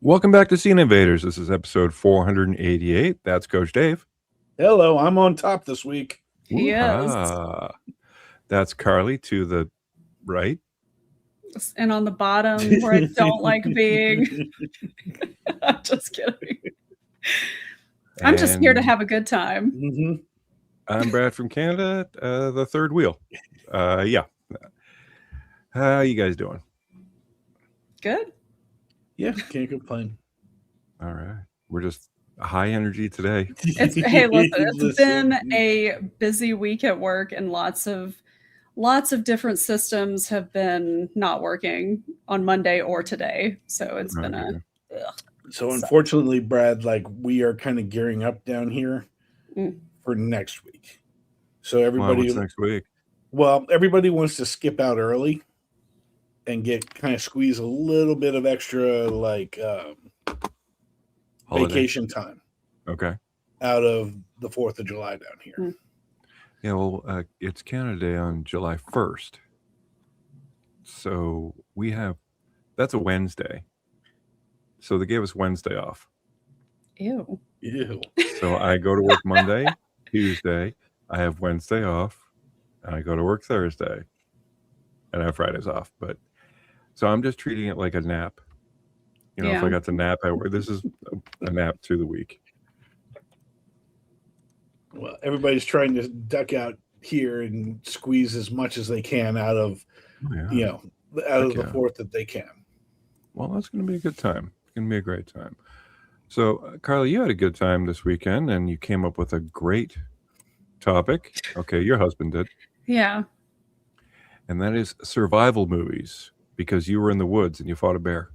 Welcome back to Scene Invaders. This is episode 488. That's Coach Dave. Hello, I'm on top this week. Yes. That's Carly to the right. And on the bottom where I don't like being. I'm just kidding. I'm just here to have a good time. Mm-hmm. I'm Brad from Canada, the third wheel. Yeah. How you guys doing? Good. Yeah, can't complain. All right. We're just high energy today. Hey, listen, it's been a busy week at work, and lots of different systems have been not working on Monday or today. So it's been a So unfortunately, Brad, like we are kind of gearing up down here for next week. So everybody what's next week? Well, everybody wants to skip out early and get kind of squeeze a little bit of extra like vacation time. Okay. Out of the 4th of July down here. Yeah, well, it's Canada Day on July 1st. So that's a Wednesday. So they gave us Wednesday off. Ew. So I go to work Monday, Tuesday. I have Wednesday off. And I go to work Thursday. And I have Fridays off. So I'm just treating it like a nap. You know, if I got to nap at work, this is a nap through the week. Well, everybody's trying to duck out here and squeeze as much as they can out of, the 4th that they can. Well, that's going to be a good time. It's going to be a great time. So, Carly, you had a good time this weekend, and you came up with a great topic. Okay, your husband did. Yeah. And that is survival movies, because you were in the woods and you fought a bear.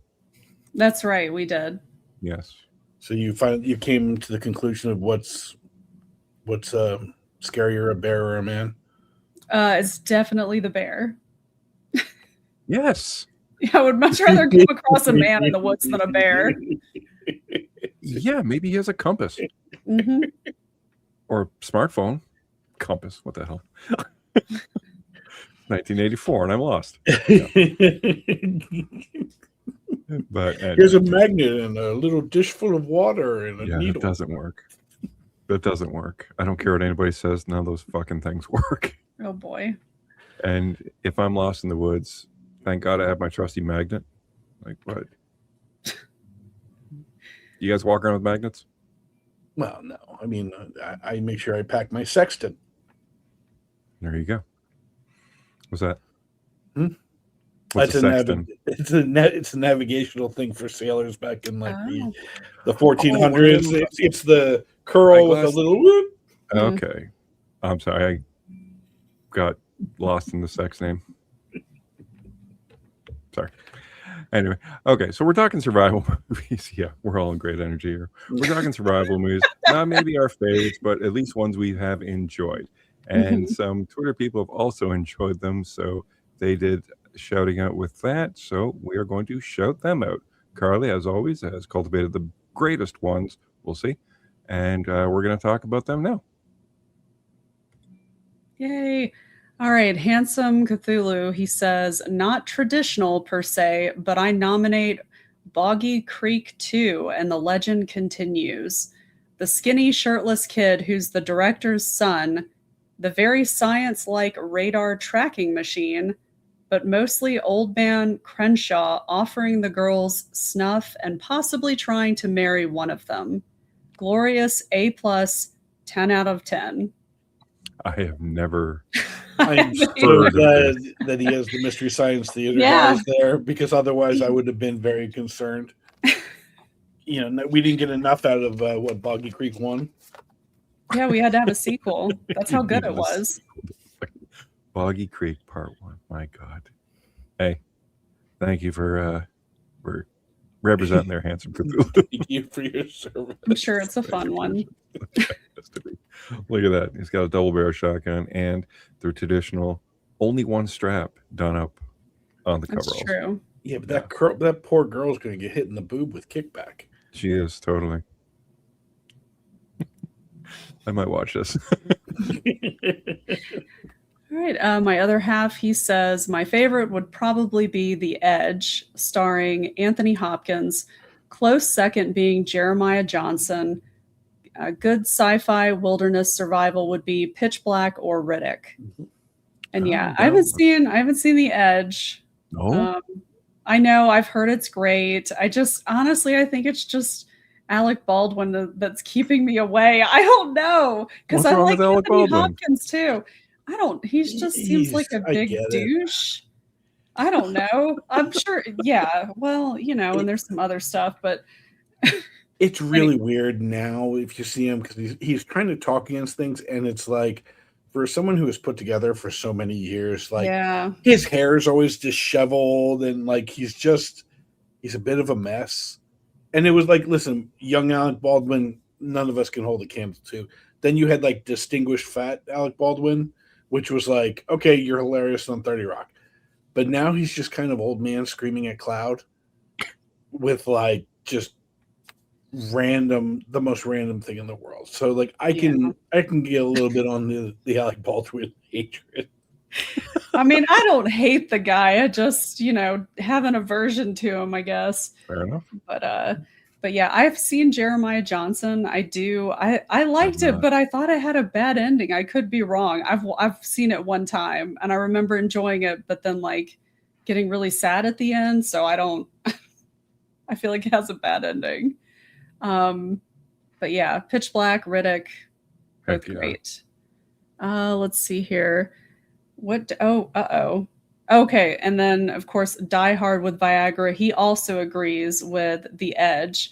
That's right, we did. Yes. So you came to the conclusion of what's scarier, a bear or a man? It's definitely the bear. Yes. Yeah, I would much rather come across a man in the woods than a bear. Yeah, maybe he has a compass. Mm-hmm. Or a smartphone. Compass, what the hell? 1984, and I'm lost. Yeah. But here's a magnet and a little dish full of water and a needle. That doesn't work. That doesn't work. I don't care what anybody says. None of those fucking things work. Oh, boy. And if I'm lost in the woods, thank God I have my trusty magnet. Like, what? You guys walk around with magnets? Well, no. I mean, I make sure I pack my sextant. There you go. What's that? What's a sextant? It's a navigational thing for sailors back in like the 1400s. It's the curl with a little whoop. Okay. I'm sorry. I got lost in the sex name. Sorry. Anyway, okay, so we're talking survival movies. Yeah, we're all in great energy here. We're talking survival movies. Not maybe our favorites, but at least ones we have enjoyed. And some Twitter people have also enjoyed them, so they did shouting out with that. So we are going to shout them out. Carly, as always, has cultivated the greatest ones. We'll see. And we're going to talk about them now. Yay. All right. Handsome Cthulhu, he says, not traditional per se, but I nominate Boggy Creek 2, and the legend continues. The skinny, shirtless kid who's the director's son, the very science-like radar tracking machine, but mostly old man Crenshaw offering the girls snuff and possibly trying to marry one of them. Glorious A+, 10 out of 10. I have never... I'm so glad that he has the Mystery Science Theater there, because otherwise I would have been very concerned. You know, we didn't get enough out of Boggy Creek 1. Yeah, we had to have a sequel. That's how good it was. Boggy Creek Part 1. My God. Hey, thank you for representing their handsome Cthulhu. Thank you for your service. I'm sure it's a fun one. Look at that. He's got a double barrel shotgun and the traditional only one strap done up on the cover. That's true. Yeah, but that poor girl's going to get hit in the boob with kickback. She is, totally. I might watch this. All right. My other half, he says, my favorite would probably be The Edge, starring Anthony Hopkins. Close second being Jeremiah Johnson. Good sci-fi wilderness survival would be Pitch Black or Riddick. And yeah, I haven't seen The Edge. No. I know, I've heard it's great. I just honestly, I think it's just Alec Baldwin that's keeping me away. I don't know, because I like Anthony Hopkins too. He just seems like a big douche. I don't know. I'm sure. Yeah. Well, and there's some other stuff, but it's really weird now if you see him, because he's trying to talk against things, and it's like, for someone who was put together for so many years, like his hair is always disheveled, and like he's a bit of a mess. And it was like, listen, young Alec Baldwin, none of us can hold a candle to. Then you had like distinguished fat Alec Baldwin, which was like, okay, you're hilarious on 30 Rock. But now he's just kind of old man screaming at cloud with like just the most random thing in the world. So like I can get a little bit on the Alec Baldwin hatred. I mean, I don't hate the guy. I just, have an aversion to him, I guess. Fair enough. But yeah, I've seen Jeremiah Johnson. I do. I liked it, but I thought it had a bad ending. I could be wrong. I've seen it one time and I remember enjoying it, but then like getting really sad at the end. So I feel like it has a bad ending. But yeah, Pitch Black, Riddick, both great. Let's see here. Okay, and then of course Die Hard with Viagra. He also agrees with The Edge.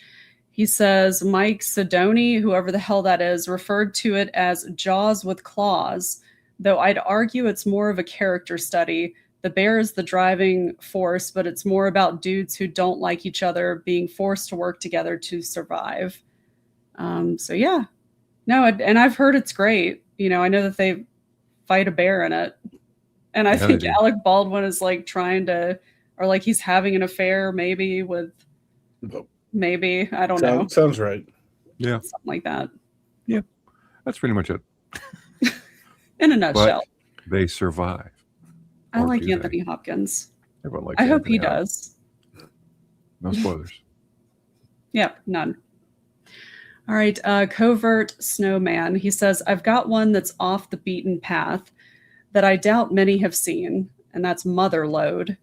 He says Mike Sidoni, whoever the hell that is, referred to it as Jaws with claws, though I'd argue it's more of a character study. The bear is the driving force, but it's more about dudes who don't like each other being forced to work together to survive. So yeah, no, and I've heard it's great. I know that they fight a bear in it. And I think Alec Baldwin is like trying to, or like he's having an affair maybe with, I don't know. Sounds right. Yeah. Something like that. Yeah. That's pretty much it. In a nutshell. But they survive. I like Anthony Hopkins. Everyone likes Anthony Hopkins. Does. No spoilers. Yeah, none. All right. Covert Snowman. He says, I've got one that's off the beaten path that I doubt many have seen, and that's Motherload.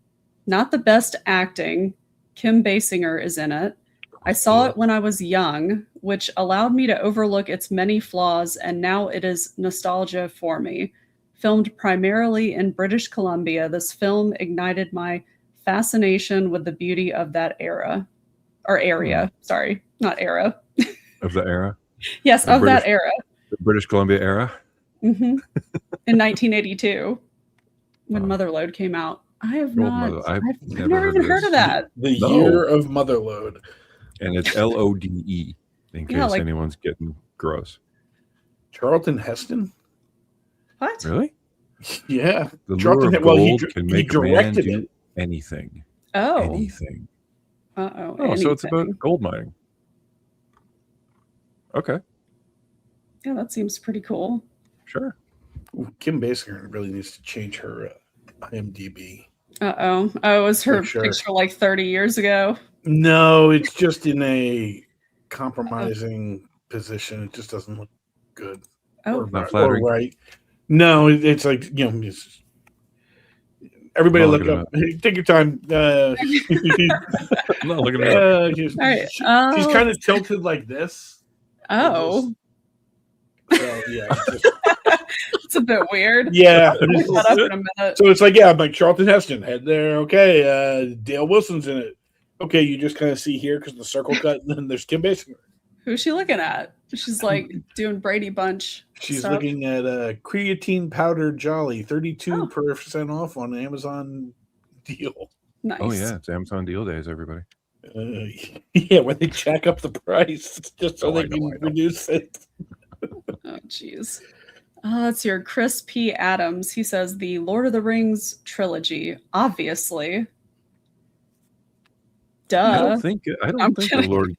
Not the best acting. Kim Basinger is in it. I saw it when I was young, which allowed me to overlook its many flaws, and now it is nostalgia for me. Filmed primarily in British Columbia, this film ignited my fascination with the beauty of that era. Or area. Sorry, not era. Of the era? Yes, of that era. The British Columbia era? Mm-hmm. In 1982, when Motherload came out. I've never even heard of that. The year of Motherload. And it's LODE, in case anyone's getting gross. Charlton Heston? What? Really? Yeah. The Lure of Gold can make a man do anything. Oh. Anything. Uh-oh. Oh, so it's about gold mining. Okay. Yeah, that seems pretty cool. Sure. Kim Basinger really needs to change her IMDb. Uh-oh. Oh, it was her picture like 30 years ago? No, it's just in a compromising position. It just doesn't look good. Oh, not flattering. Right. No, it's like, everybody look up. Take your time. I'm not looking at it. All right. She's kind of tilted like this. Oh. So, yeah. It's a bit weird. Yeah. Up in a minute. So it's like, I'm like Charlton Heston, head there. Okay. Dale Wilson's in it. Okay, you just kind of see here because the circle cut, and then there's Kim Basinger. Who's she looking at? She's like doing Brady Bunch. She's looking at creatine powder Jolly, 32% off on Amazon deal. Nice. Oh yeah, it's Amazon deal days, everybody. Yeah, where they jack up the price just so they can reduce it. Oh, jeez. That's your Chris P. Adams. He says the Lord of the Rings trilogy, obviously. Duh. I don't think the Lord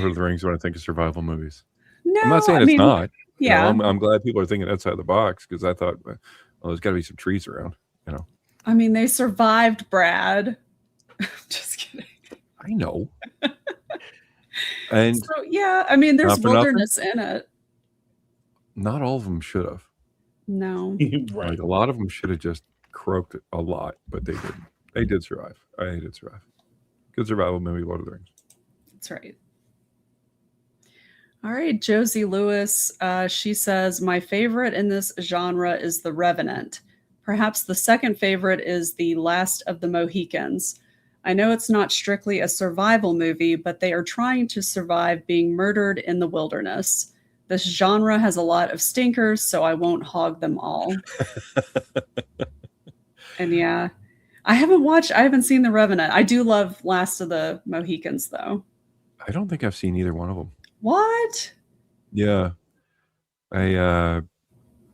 of the Rings when I think of survival movies. No, I'm not saying it's not. Yeah. I'm glad people are thinking outside the box because I thought, well, there's got to be some trees around. I mean, they survived, Brad. Just kidding. I know. And So yeah, I mean, there's not for nothing, wilderness in it. not all of them should have. No. Right. Like a lot of them should have just croaked a lot, but they didn't. They did survive. They did survive. Good survival movie, Lord of the Rings. That's right. All right, Josie Lewis. She says, my favorite in this genre is The Revenant. Perhaps the second favorite is The Last of the Mohicans. I know it's not strictly a survival movie, but they are trying to survive being murdered in the wilderness. This genre has a lot of stinkers, so I won't hog them all. And yeah, I haven't seen The Revenant. I do love Last of the Mohicans, though. I don't think I've seen either one of them. What? Yeah. I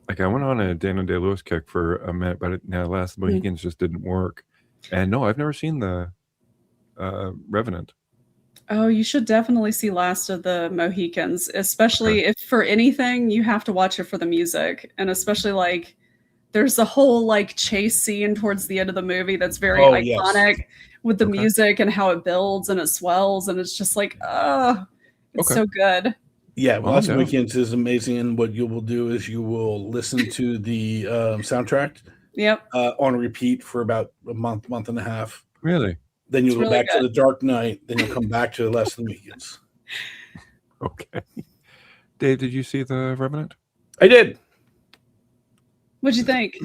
went on a Daniel Day-Lewis kick for a minute, but Last of the Mohicans just didn't work. And no, I've never seen the Revenant. Oh, you should definitely see Last of the Mohicans, especially if for anything you have to watch it for the music, and especially like there's a whole like chase scene towards the end of the movie that's very iconic with the music and how it builds and it swells, and it's just like, it's so good. Yeah, Last of the Mohicans is amazing, and what you will do is you will listen to the soundtrack. Yep. On repeat for about a month and a half. Really? Then you'll go back to The Dark Knight. Then you'll come back to Last of the Mohicans. Okay. Dave, did you see The Revenant? I did. What'd you think?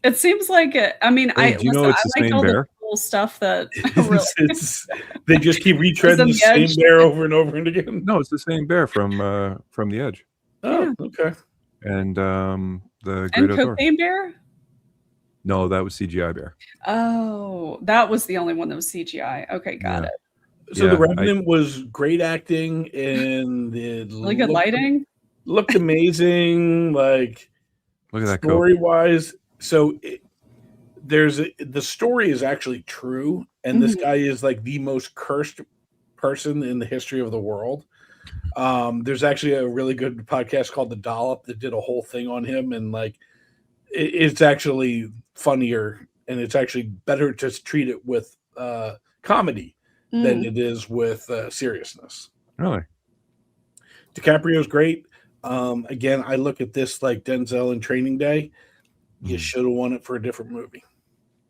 It seems like it. I mean, Hey, do you know it's the like same all bear? the cool stuff that really. They just keep retreading the same bear over and over and again. No, it's the same bear from The Edge. Oh, okay. And the Great And Outdoors. Cocaine Bear? No, that was CGI bear. Oh, that was the only one that was CGI. Okay, got it. So The Revenant was great acting and really good lighting. Looked amazing. Like, look at that story wise. So the story is actually true, and this guy is like the most cursed person in the history of the world. There's actually a really good podcast called The Dollop that did a whole thing on him, and like it's actually funnier, and it's actually better to treat it with comedy than it is with seriousness. Really? DiCaprio's great. Again, I look at this like Denzel in Training Day. You should have won it for a different movie.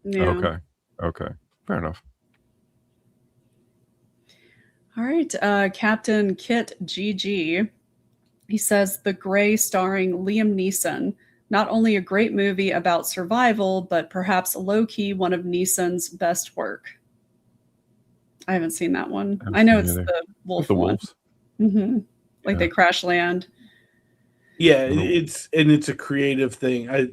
Yeah. Okay. Fair enough. All right. Captain Kit GG. He says The Gray starring Liam Neeson. Not only a great movie about survival, but perhaps low-key one of Neeson's best work. I haven't seen that one. I know it's the wolf one. Wolves. Mm-hmm. Like they crash land. Yeah, it's a creative thing. I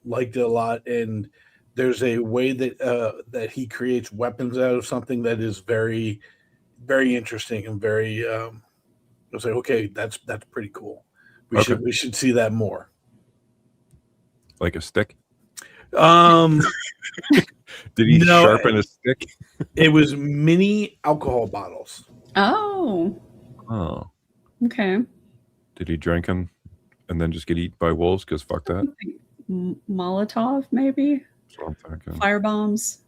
liked it a lot, and there's a way that he creates weapons out of something that is very, very interesting and very. I was like, okay, that's pretty cool. We should see that more. Like a stick? Did he sharpen a stick? It was mini alcohol bottles. Oh. Okay. Did he drink them and then just get eaten by wolves? Because fuck that. Molotov, maybe? Fire bombs.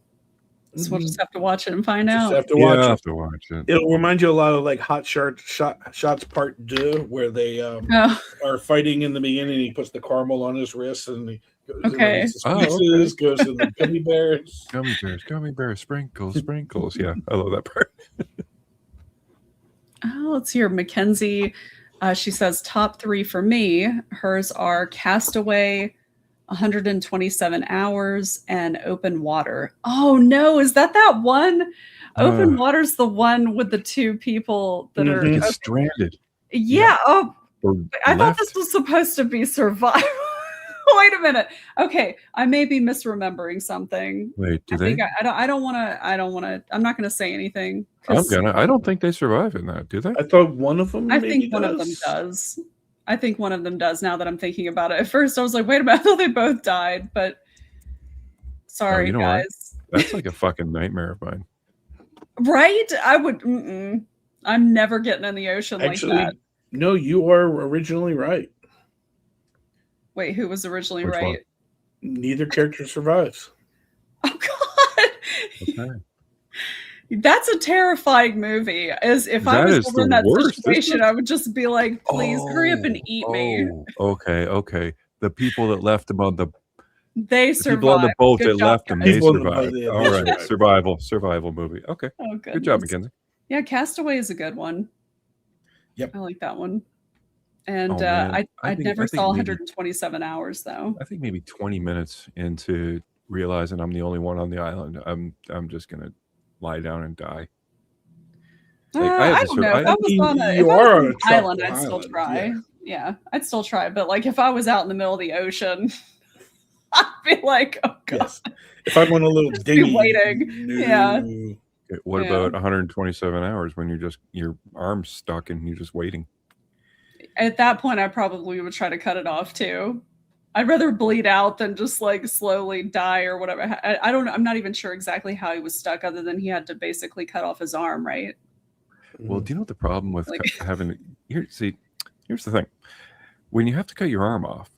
So we'll just have to watch it and find out. Have to watch it. It'll remind you a lot of like Hot Shots Part 2, where they are fighting in the beginning. He puts the caramel on his wrist, and he goes goes to the gummy bears. Gummy bears, sprinkles. Yeah, I love that part. Let's hear Mackenzie. She says top 3 for me. Hers are Castaway, 127 Hours, and Open Water. Oh no, is that one? Open Water's the one with the 2 people that are stranded. Yeah. Oh, I thought this was supposed to be survival. Wait a minute. Okay, I may be misremembering something. Wait, I don't want to. I'm not going to say anything. I don't think they survive in that. Do they? I thought one of them. I think one of them does. I think one of them does. Now that I'm thinking about it, at first I was like, "Wait a minute!" I thought they both died, but sorry, guys. What? That's like a fucking nightmare of mine. Right? I would. I'm never getting in the ocean like that. No, you are originally right. Wait, who was originally right? One? Neither character survives. Oh God! Okay. That's a terrifying movie. As if I That was is ever in the that worst, isn't situation, it? I would just be like, please hurry up and eat me. Okay. The people that left him on the They people on the survived. boat Good that job, left him, guys. they People on the boat, survived. yeah, All they right, survived. survival movie. Okay, Oh, good job, goodness. Mackenzie. Yeah, Castaway is a good one. Yep. I like that one. And Oh man, I I never think saw maybe 127 hours though. 20 minutes into realizing I'm the only one on the island, I'm just gonna lie down and die. Like, I don't know. If I was on a, you if I are was on on a an island, tropical I'd still island, try. yeah. Yeah, I'd still try. But like if I was out in the middle of the ocean, I'd be like, oh god. Yes. If I'm on a little Just be dinghy, waiting. Yeah. Okay, what Yeah. about 127 hours when your arm's stuck and you're just waiting? At that point, I probably would try to cut it off too. I'd rather bleed out than just like slowly die or whatever. I don't know. I'm not even sure exactly how he was stuck, other than he had to basically cut off his arm, right? Well, do you know what the problem with Like- having here? See, here's the thing: when you have to cut your arm off,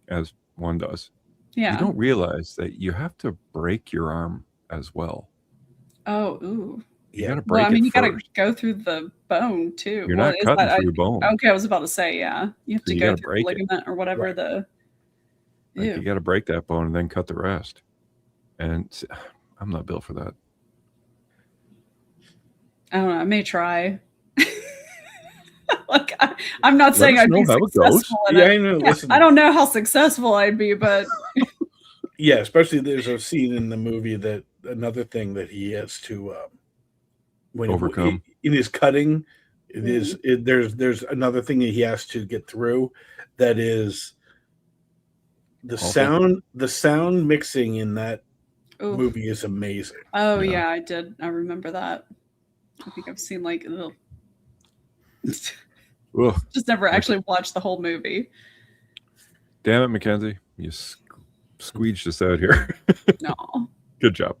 as one does, you Yeah. don't realize that you have to break your arm as well. Oh, ooh. You Yeah. got to break Well, I mean, it you got to first. go through the bone too. You're Well, not is cutting that- through bone. Okay, I was about to say, yeah. You have So to you go gotta through break it. ligament or whatever Right. the. Like, Ew. you got to break that bone and then cut the rest. And I'm not built for that. I don't know. I may try. Like I'm not Let saying us I'd be know how it goes. successful in Yeah, it. I know. Yeah, Listen, I don't know how successful I'd be, but yeah, especially there's a scene in the movie that another thing that he has to when Overcome. in his cutting. There's another thing that he has to get through. That is the Awful. sound mixing in that oof. movie is amazing. Oh Yeah. yeah, I did. I remember that. I think I've seen like ugh. Ugh, Just never actually watched the whole movie. damn it, Mackenzie! You squeeged us out here. No. Good job.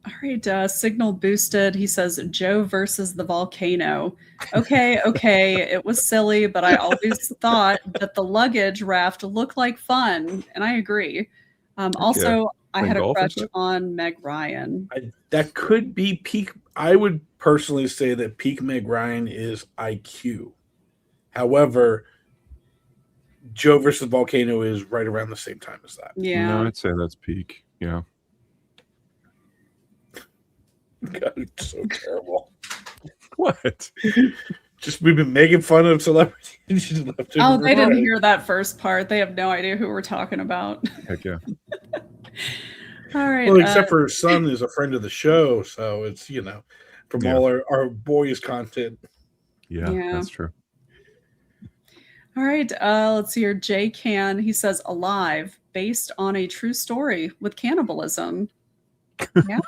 All right, signal boosted. He says Joe versus the volcano. Okay, it was silly, but I always thought that the luggage raft looked like fun, and I agree. Also, I Playing had a golf and crush stuff? on Meg Ryan. That could be peak. I would personally say that peak Meg Ryan is IQ. However, Joe versus Volcano is right around the same time as that. Yeah. No, I'd say that's peak. Yeah. God, it's so terrible. What? Just we've been making fun of celebrities. Just left and Oh, they didn't right. hear that first part. They have no idea who we're talking about. Heck yeah. All right. Well, except for her son is a friend of the show, so it's from Yeah. all our boys content. Yeah, Yeah. that's true. All right. Let's see here. Jay Can. He says Alive, based on a true story with cannibalism. Yeah.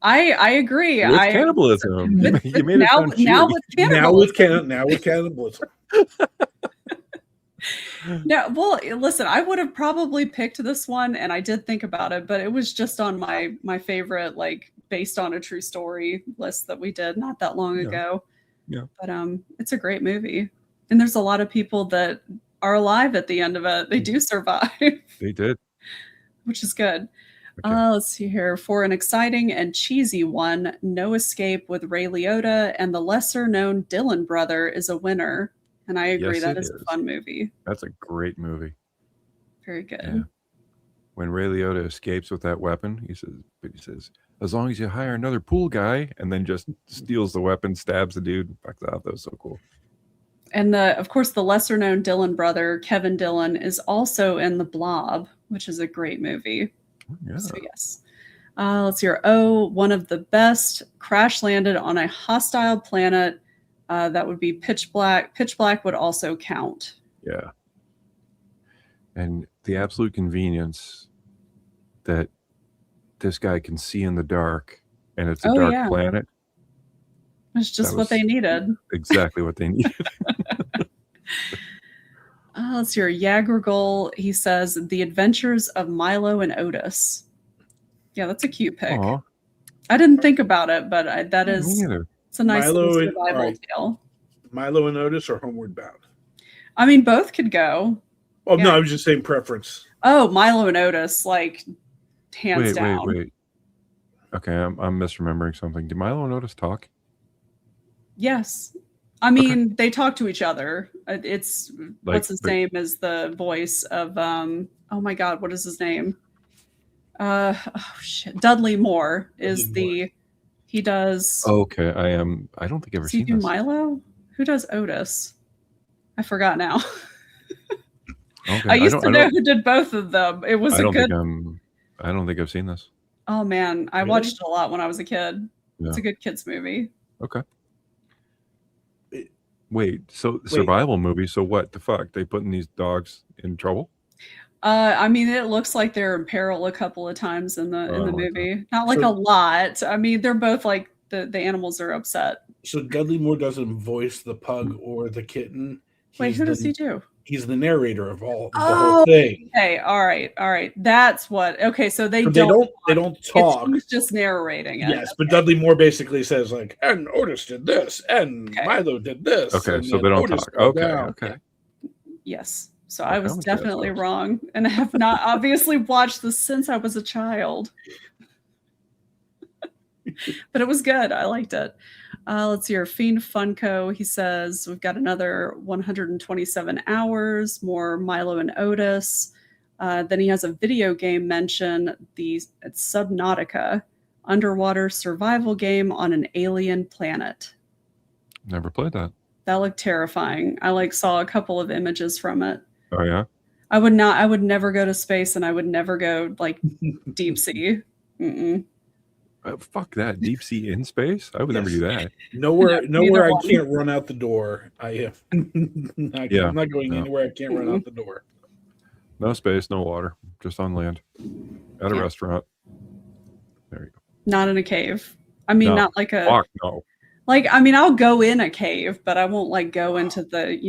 I agree. With cannibalism. With- You made it now, sound now cheery. with cannibalism. Now with cannibalism. No, well, listen, I would have probably picked this one, and I did think about it, but it was just on my favorite, like based on a true story list that we did not that long Yeah. ago. Yeah. But it's a great movie, and there's a lot of people that are alive at the end of it. They do survive, They did. which is good. Okay. Let's see here. For an exciting and cheesy one, No Escape with Ray Liotta and the lesser-known Dylan Brother is a winner. And I agree, Yes, that it is a is. fun movie. That's a great movie. Very good. Yeah. When Ray Liotta escapes with that weapon, he says, as long as you hire another pool guy, and then just steals the weapon, stabs the dude, and fucks out. That was so cool. And of course, the lesser-known Dylan brother, Kevin Dillon, is also in The Blob, which is a great movie. Yeah. So yes. Let's see here. Oh, one of the best crash landed on a hostile planet. That would be Pitch Black. Pitch Black would also count. Yeah. And the absolute convenience that this guy can see in the dark, and it's a Oh, dark yeah. planet. It's just That what was they needed. Exactly what they needed. Let's see here. Yagragol, he says, The Adventures of Milo and Otis. Yeah, that's a cute pick. Aw, I didn't think about it, but that me is, neither. it's a nice Milo little and- survival alright. tale. Milo and Otis or Homeward Bound? I mean, both could go. Oh no, Yeah. I was just saying preference. Oh, Milo and Otis, like hands Wait, down. wait. Okay, I'm misremembering something. Did Milo and Otis talk? Yes. I mean, they talk to each other. It's Like, what's his name is the voice of oh my god, what is his name? Oh shit. Dudley Moore is Dudley he does Okay, I don't think I've ever does he seen do this. Milo? Who does Otis? I forgot now. Okay, I used to know who did both of them. It was I don't good. I don't think I've seen this. Oh man, I Really? watched it a lot when I was a kid. Yeah. It's a good kids movie. Okay. Wait, so survival movie? So what the fuck? They putting these dogs in trouble? I mean, it looks like they're in peril a couple of times in the movie. God. Not like a lot. I mean, they're both like the animals are upset. So Dudley Moore doesn't voice the pug or the kitten. Wait, who does he do? He's the narrator of the whole thing. Okay, all right. That's what. Okay, so they don't talk. He's just narrating it. Yes, but Dudley Moore basically says like, and Otis did this, and Milo did this. Okay, and so they don't Otis talk. fell Okay, down. okay. Yes. So I was I'm definitely close. wrong, and I have not obviously watched this since I was a child. But it was good. I liked it. Let's see here. Fiend Funko, he says, we've got another 127 hours, more Milo and Otis. Then he has a video game mention, it's Subnautica, underwater survival game on an alien planet. Never played that. That looked terrifying. I saw a couple of images from it. Oh yeah. I would never go to space, and I would never go like deep sea. Mm-mm. Fuck that. Deep sea in space? I would never do that. Nowhere I can't run out the door. I'm not going anywhere I can't run out the door. No space, no water, just on land, at a restaurant. There you go. Not in a cave. I mean, not like a. Fuck no. Like, I mean, I'll go in a cave, but I won't like go into the,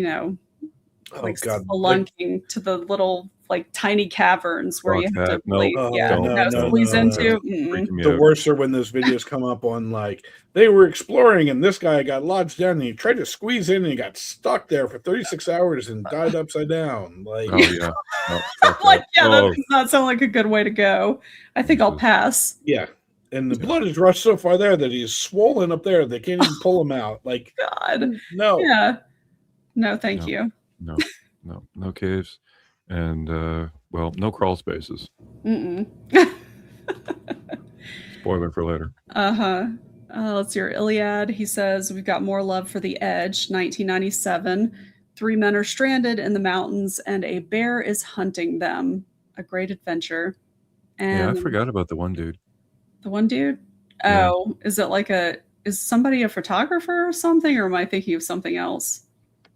spelunking to the little like tiny caverns where you have to squeeze into. The worst are when those videos come up on like they were exploring and this guy got lodged down and he tried to squeeze in and he got stuck there for 36 hours and died upside down. Like, oh yeah, that does not sound like a good way to go. I think I'll pass. Yeah. And the blood has rushed so far there that he's swollen up there. They can't even pull him out. Like, God, no. Yeah. No, thank you. No caves. And, no crawl spaces. Mm-mm. Spoiler for later. Let's hear Iliad. He says, we've got more love for the Edge, 1997. 3 men are stranded in the mountains and a bear is hunting them. A great adventure. And I forgot about the one dude. The one dude? Yeah. Oh, is it is somebody a photographer or something, or am I thinking of something else?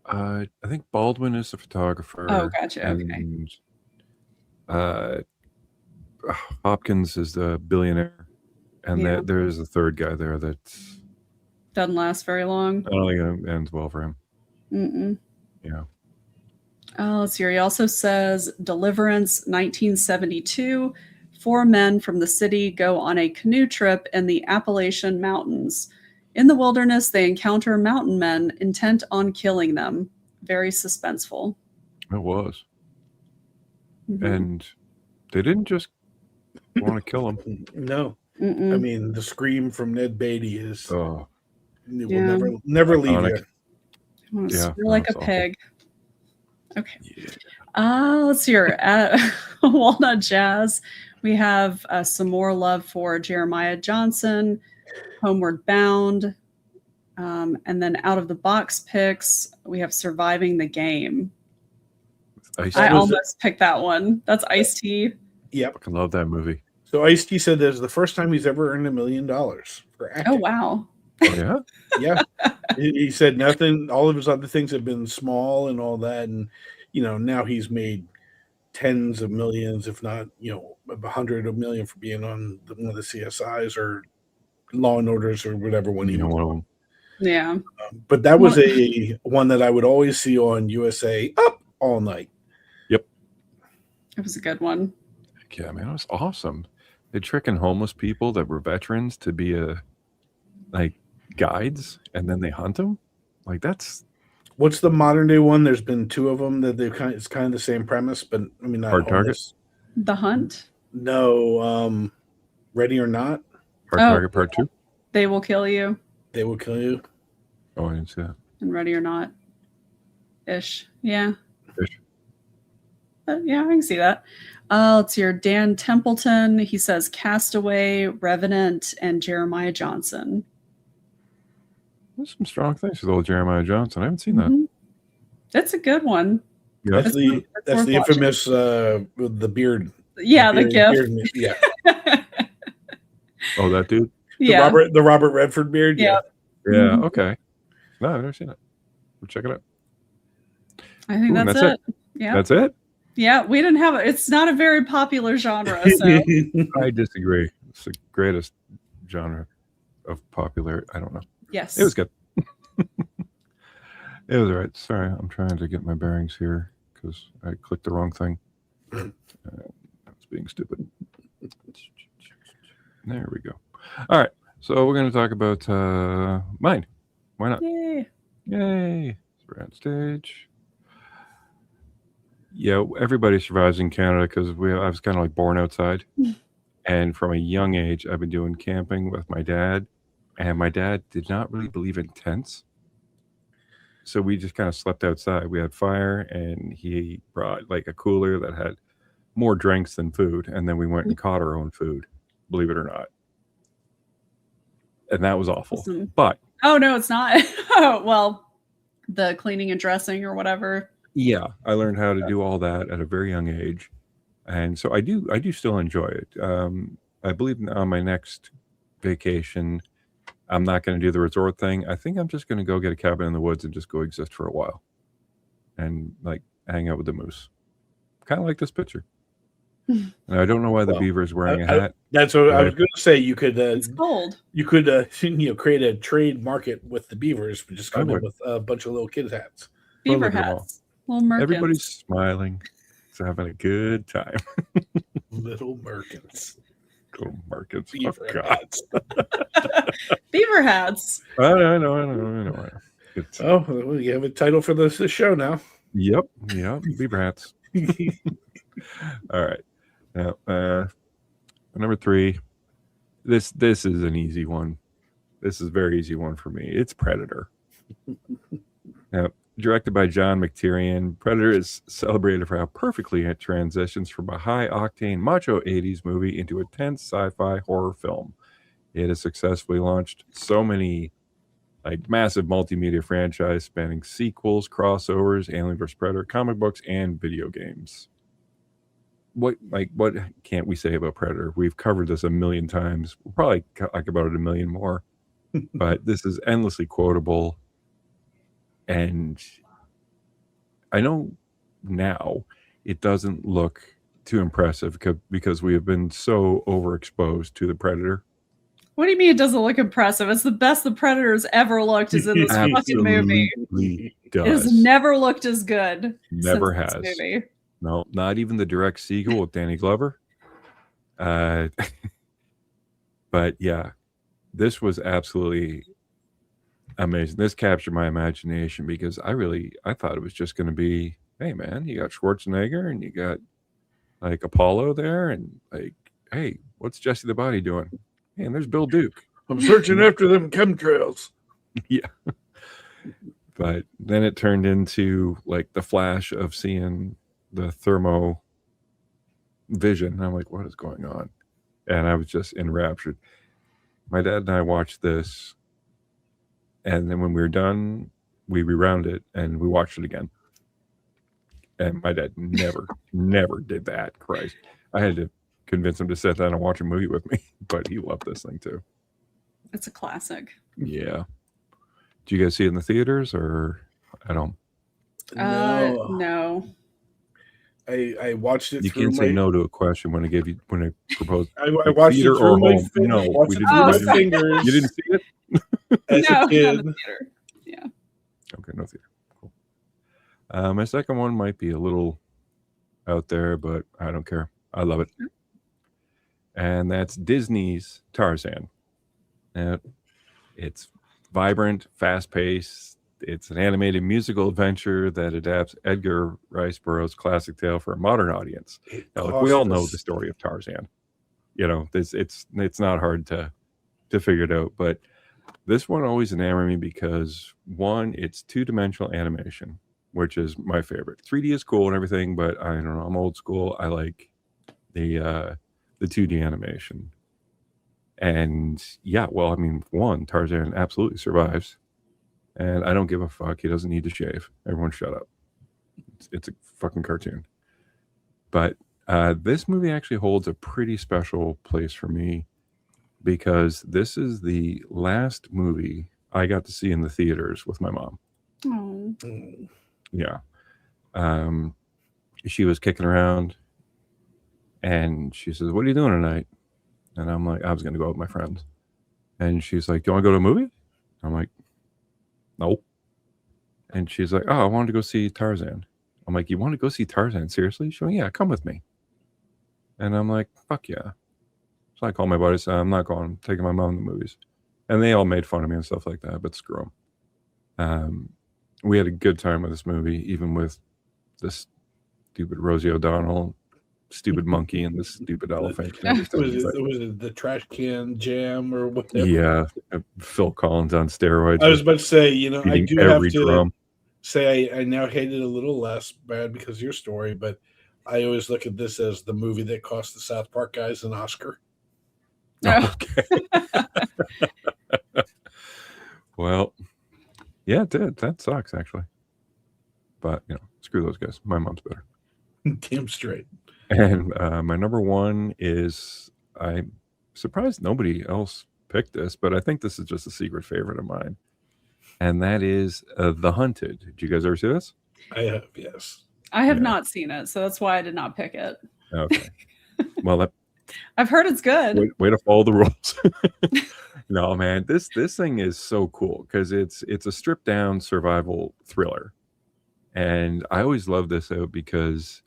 I think Baldwin is the photographer. Oh, gotcha. And, Hopkins is the billionaire. And there's a third guy there that doesn't last very long. I don't think it ends well for him. Mm-mm. Yeah. Let's see. He also says Deliverance, 1972. 4 men from the city go on a canoe trip in the Appalachian Mountains. In the wilderness, they encounter mountain men intent on killing them. Very suspenseful. It was. Mm-hmm. And they didn't just want to kill him. No. Mm-mm. I mean, the scream from Ned Beatty is will never leave you. You're like a pig. Okay. Let's see here. At Walnut Jazz, we have some more love for Jeremiah Johnson, Homeward Bound, and then out of the box picks, we have Surviving the Game. I almost picked that one. That's Ice-T. Yep. I love that movie. So Ice-T said this is the first time he's ever earned $1 million for acting. Oh, wow. Oh, yeah? Yeah. He said nothing. All of his other things have been small and all that. And, now he's made tens of millions, if not, 100 million for being on one of the CSIs or Law and Orders or whatever one he was on. Yeah. But that was a one that I would always see on USA Up All Night. Yep. It was a good one. Yeah, man, it was awesome. They're tricking homeless people that were veterans to be guides, and then they hunt them. Like, that's what's the modern day one? There's been 2 of them that it's kind of the same premise, but I mean, not Hard Target. The Hunt. No, Ready or Not. Hard Target Part 2? They Will Kill You. They Will Kill You. Oh, I didn't see that. And Ready or Not. Ish. Yeah. Ish. Yeah, I can see that. Let's hear Dan Templeton. He says Castaway, Revenant, and Jeremiah Johnson. There's some strong things with old Jeremiah Johnson. I haven't seen that. That's a good one. Yeah. That's the infamous with the beard. Yeah, the gift. Yeah. Oh, that dude? Yeah. The Robert Redford beard. Yeah. Yeah, okay. No, I've never seen it. We'll check it out. I think Ooh, that's it. Yeah. That's it? Yeah, we didn't have it. It's not a very popular genre. So I disagree. It's the greatest genre of popular. I don't know. yes. It was good. It was all right. Sorry, I'm trying to get my bearings here because I clicked the wrong thing. I was being stupid. There we go. All right. So we're going to talk about mine. Why not? Yay. Yay. So we're on stage. Yeah, everybody survives in Canada because I was kind of like born outside. And from a young age, I've been doing camping with my dad. And my dad did not really believe in tents. So we just kind of slept outside. We had fire, and he brought like a cooler that had more drinks than food. And then we went and caught our own food, believe it or not. And that was awful. Awesome. But Oh no, it's not. Oh, well, the cleaning and dressing or whatever. yeah, I learned how to do all that at a very young age. And so I do still enjoy it. I believe on my next vacation, I'm not going to do the resort thing. I think I'm just going to go get a cabin in the woods and just go exist for a while and like hang out with the moose. Kind of like this picture. And I don't know why the beaver is wearing a hat. That's what I was going to say. You could It's cold. you could create a trade market with the beavers, but just come in with a bunch of little kids' hats. Beaver Look at them all. hats. Little merkins. Everybody's smiling. It's having a good time. Little merkins. Little markets. Beaver Oh, God. hats. Beaver hats. I know. It's, Oh, well, you have a title for this show now. Yep. Beaver hats. All right. Now, number 3. This is an easy one. This is a very easy one for me. It's Predator. Now, directed by John McTiernan, Predator is celebrated for how perfectly it transitions from a high-octane macho 80s movie into a tense sci-fi horror film. It has successfully launched so many massive multimedia franchise spanning sequels, crossovers, Alien vs. Predator, comic books, and video games. What can't we say about Predator? We've covered this a million times. We'll probably talk about it a million more. But this is endlessly quotable. And I know now it doesn't look too impressive because we have been so overexposed to the Predator. What do you mean it doesn't look impressive? It's the best the Predator's ever looked is in this fucking movie. Absolutely It does. has never looked as good. Never since has. this movie. No, not even the direct sequel with Danny Glover. But yeah, this was absolutely amazing. This captured my imagination because I thought it was just going to be, hey man, you got Schwarzenegger and you got like Apollo there, and like, hey, what's Jesse the Body doing? Hey, and there's Bill Duke. I'm searching after them chemtrails. Yeah. But then it turned into like the flash of seeing the thermo vision. And I'm like, what is going on? And I was just enraptured. My dad and I watched this. And then when we were done, we rewound it and we watched it again. And my dad never did that. Christ. I had to convince him to sit down and watch a movie with me. But he loved this thing too. It's a classic. Yeah. Do you guys see it in the theaters or at home? No. I watched it. You through can't say no to a question when I proposed. I watched it theater through or my home. No, watched we it didn't through do my that. fingers. You didn't see it? As No, a not kid. in the theater. Yeah. Okay, no theater. Cool. My second one might be a little out there, but I don't care. I love it. And that's Disney's Tarzan. It's vibrant, fast-paced. It's an animated musical adventure that adapts Edgar Rice Burroughs' classic tale for a modern audience. Now, look, we all know the story of Tarzan. You know, it's not hard to to figure it out. But this one always enamored me because one, it's 2-dimensional animation, which is my favorite. 3D is cool and everything, but I don't know. I'm old school. I like the 2D animation. And yeah, well, I mean, one, Tarzan absolutely survives, and I don't give a fuck. He doesn't need to shave. Everyone, shut up. It's a fucking cartoon. But this movie actually holds a pretty special place for me because this is the last movie I got to see in the theaters with my mom. Oh. Yeah. She was kicking around and she says, "What are you doing tonight?" And I'm like, "I was going to go out with my friends." And she's like, "Do you want to go to a movie?" I'm like, "Nope." And she's like, "Oh, I wanted to go see Tarzan." I'm like, "You want to go see Tarzan? Seriously?" She's like, "Yeah, come with me." And I'm like, "Fuck yeah." So I called my buddies, said, "I'm not going. I'm taking my mom to the movies." And they all made fun of me and stuff like that, but screw them. We had a good time with this movie, even with this stupid Rosie O'Donnell, stupid monkey, and this stupid elephant. Was it the trash can jam or whatever? Yeah, Phil Collins on steroids. I was about to say, you know, I eating do have every to drum. say I now hate it a little less bad because of your story, but I always look at this as the movie that cost the South Park guys an Oscar. Okay. Well, yeah, it did. That sucks, actually. But, you know, screw those guys. My mom's better. Damn straight. And my number one is, I'm surprised nobody else picked this, but I think this is just a secret favorite of mine. And that is The Hunted. Did you guys ever see this? I have, yes. I have not seen it, so that's why I did not pick it. Okay. Well, I've heard it's good. way to follow the rules. No, man, this thing is so cool because it's a stripped down survival thriller, and I always love this out because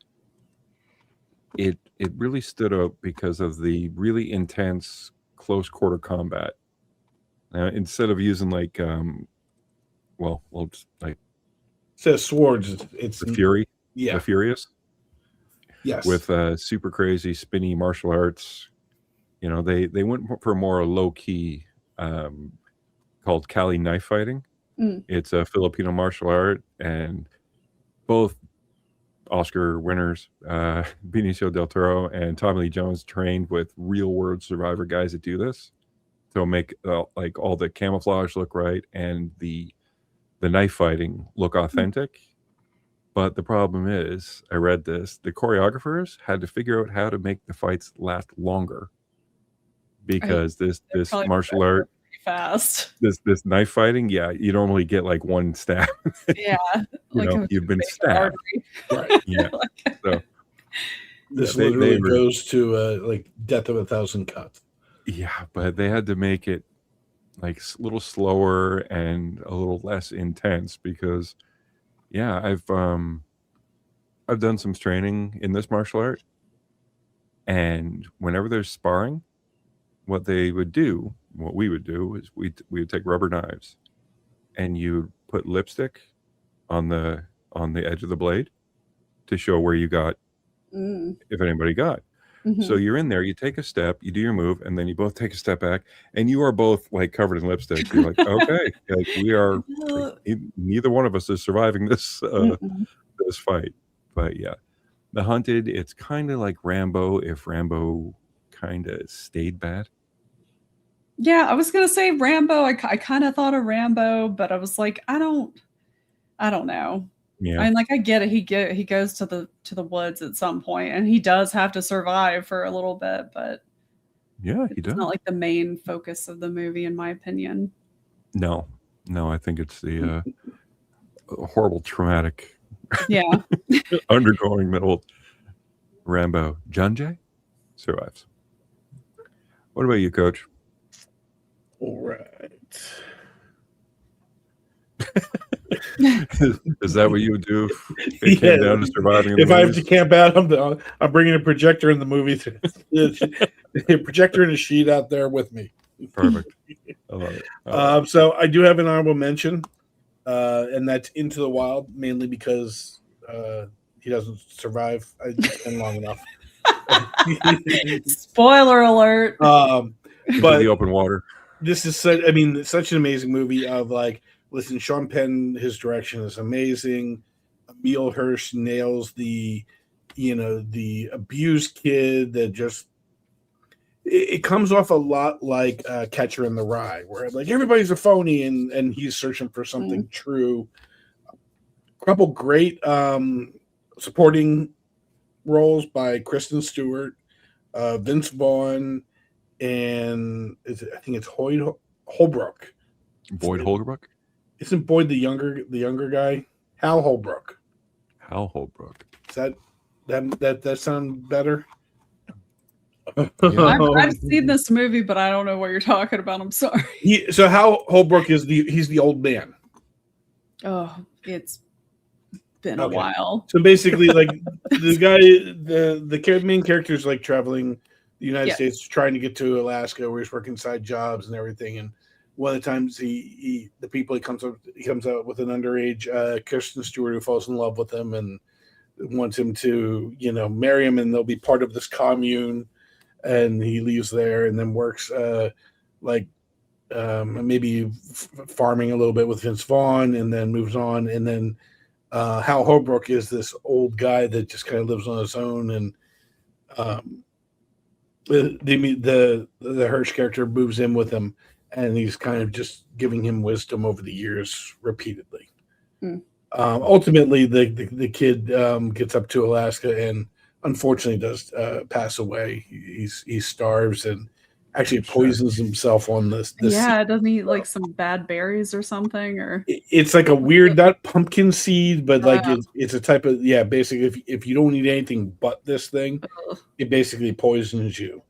it really stood out because of the really intense close quarter combat. Instead of using like just like it says swords, it's the Fury, yeah, the Furious. Yes. With super crazy spinny martial arts. You know, they went for more low key, called Kali knife fighting. It's a Filipino martial art, and both Oscar winners, Benicio del Toro and Tommy Lee Jones, trained with real world survivor guys that do this to make like all the camouflage look right and the knife fighting look authentic. But the problem is, I read this, the choreographers had to figure out how to make the fights last longer because this martial art, fast. This knife fighting, yeah, you normally get like one stab. Yeah, you've been stabbed. Right. Yeah. So this literally goes to like death of a thousand cuts. Yeah, but they had to make it like a little slower and a little less intense because, yeah, I've done some training in this martial art, and whenever there's sparring, what we would do is we would take rubber knives, and you put lipstick on the edge of the blade to show where you got, if anybody got. So you're in there, you take a step, you do your move, and then you both take a step back, and you are both like covered in lipstick. You're like, okay, like we are, like, neither one of us is surviving this this fight. But yeah, The Hunted, it's kind of like Rambo if Rambo kind of stayed bad. Yeah, I was gonna say Rambo. I kind of thought of Rambo, but I was like, I don't know. Yeah, I mean, like I get it. He goes to the woods at some point, and he does have to survive for a little bit, but yeah, he does. It's not like the main focus of the movie, in my opinion. No, I think it's the horrible traumatic, undergoing that old Rambo. John Jay survives. What about you, Coach? All right. Is that what you would do if it came down to surviving? If I have to camp out, I'm bringing a projector in the movie. A projector and a sheet out there with me. Perfect. I love it. So I do have an honorable mention, and that's Into the Wild, mainly because he doesn't survive. It's been long enough. Spoiler alert. But the open water. this is such an amazing movie of like, listen, Sean Penn, his direction is amazing. Emile Hirsch nails the abused kid that just, it comes off a lot like Catcher in the Rye, where like everybody's a phony and he's searching for something true. A couple great supporting roles by Kristen Stewart, Vince Vaughn, and I think it's Holbrook. Boyd Holbrook? Isn't Boyd the younger guy? Hal Holbrook. Hal Holbrook. Does that sound better? I've seen this movie, but I don't know what you're talking about. I'm sorry. So Hal Holbrook he's the old man. Oh, it's been a while. So basically, like the guy, the main character is like traveling the United States, trying to get to Alaska, where he's working side jobs and everything. And one of the times he comes out with an underage Kristen Stewart who falls in love with him and wants him to marry him, and they'll be part of this commune. And he leaves there and then works maybe farming a little bit with Vince Vaughn, and then moves on. And then Hal Holbrook is this old guy that just kind of lives on his own, and the Hirsch character moves in with him, and he's kind of just giving him wisdom over the years repeatedly. Ultimately, the kid gets up to Alaska and unfortunately does pass away. He starves and actually poisons himself on this. Doesn't he eat like some bad berries or something? Or it's like a weird, not pumpkin seed, but like it's a type of basically if you don't eat anything but this thing, it basically poisons you.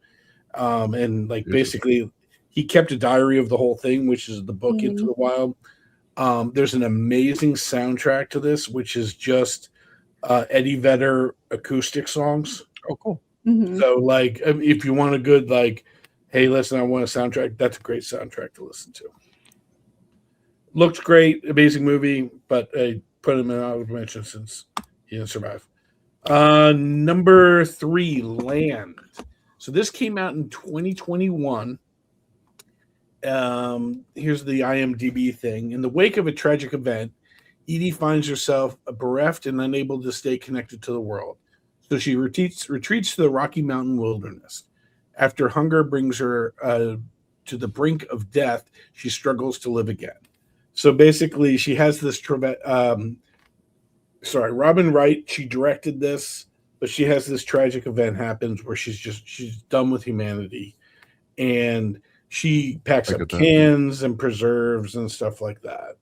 And like basically he kept a diary of the whole thing, which is the book Into the Wild. There's an amazing soundtrack to this, which is just Eddie Vedder acoustic songs. Oh, cool. So like if you want a good like, hey, listen, I want a soundtrack, that's a great soundtrack to listen to. Looks great, amazing movie, but I put him in honorable mention since he didn't survive. Number 3, Land. So this came out in 2021. Here's the IMDb thing. In the wake of a tragic event, Edie finds herself bereft and unable to stay connected to the world. So she retreats to the Rocky Mountain wilderness. After hunger brings her to the brink of death, she struggles to live again. So basically, she has this. Robin Wright, she directed this, but she has this tragic event happens where she's done with humanity, and she packs up cans and preserves and stuff like that.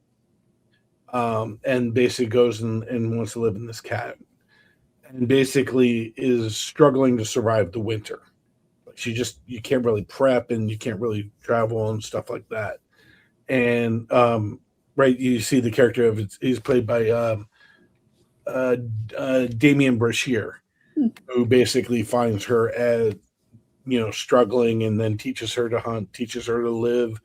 And basically goes and wants to live in this cabin, and basically is struggling to survive the winter. You can't really prep and you can't really travel and stuff like that. And you see the character of it, he's played by Damian Brashear, who basically finds her as struggling, and then teaches her to hunt, teaches her to live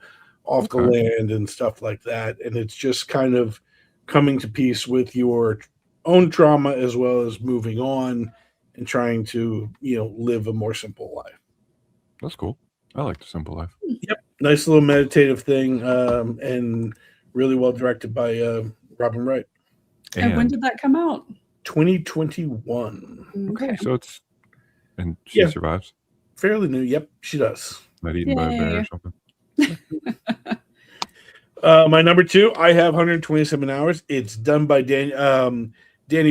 off the land and stuff like that. And it's just kind of coming to peace with your own trauma as well as moving on and trying to live a more simple life. That's cool. I like the simple life. Yep, nice little meditative thing, and really well directed by Robin Wright. And when did that come out? 2021. Okay, so and she survives. Fairly new. Yep, she does. Not eaten by a bear or something. My number 2, I have 127 hours. It's done by Danny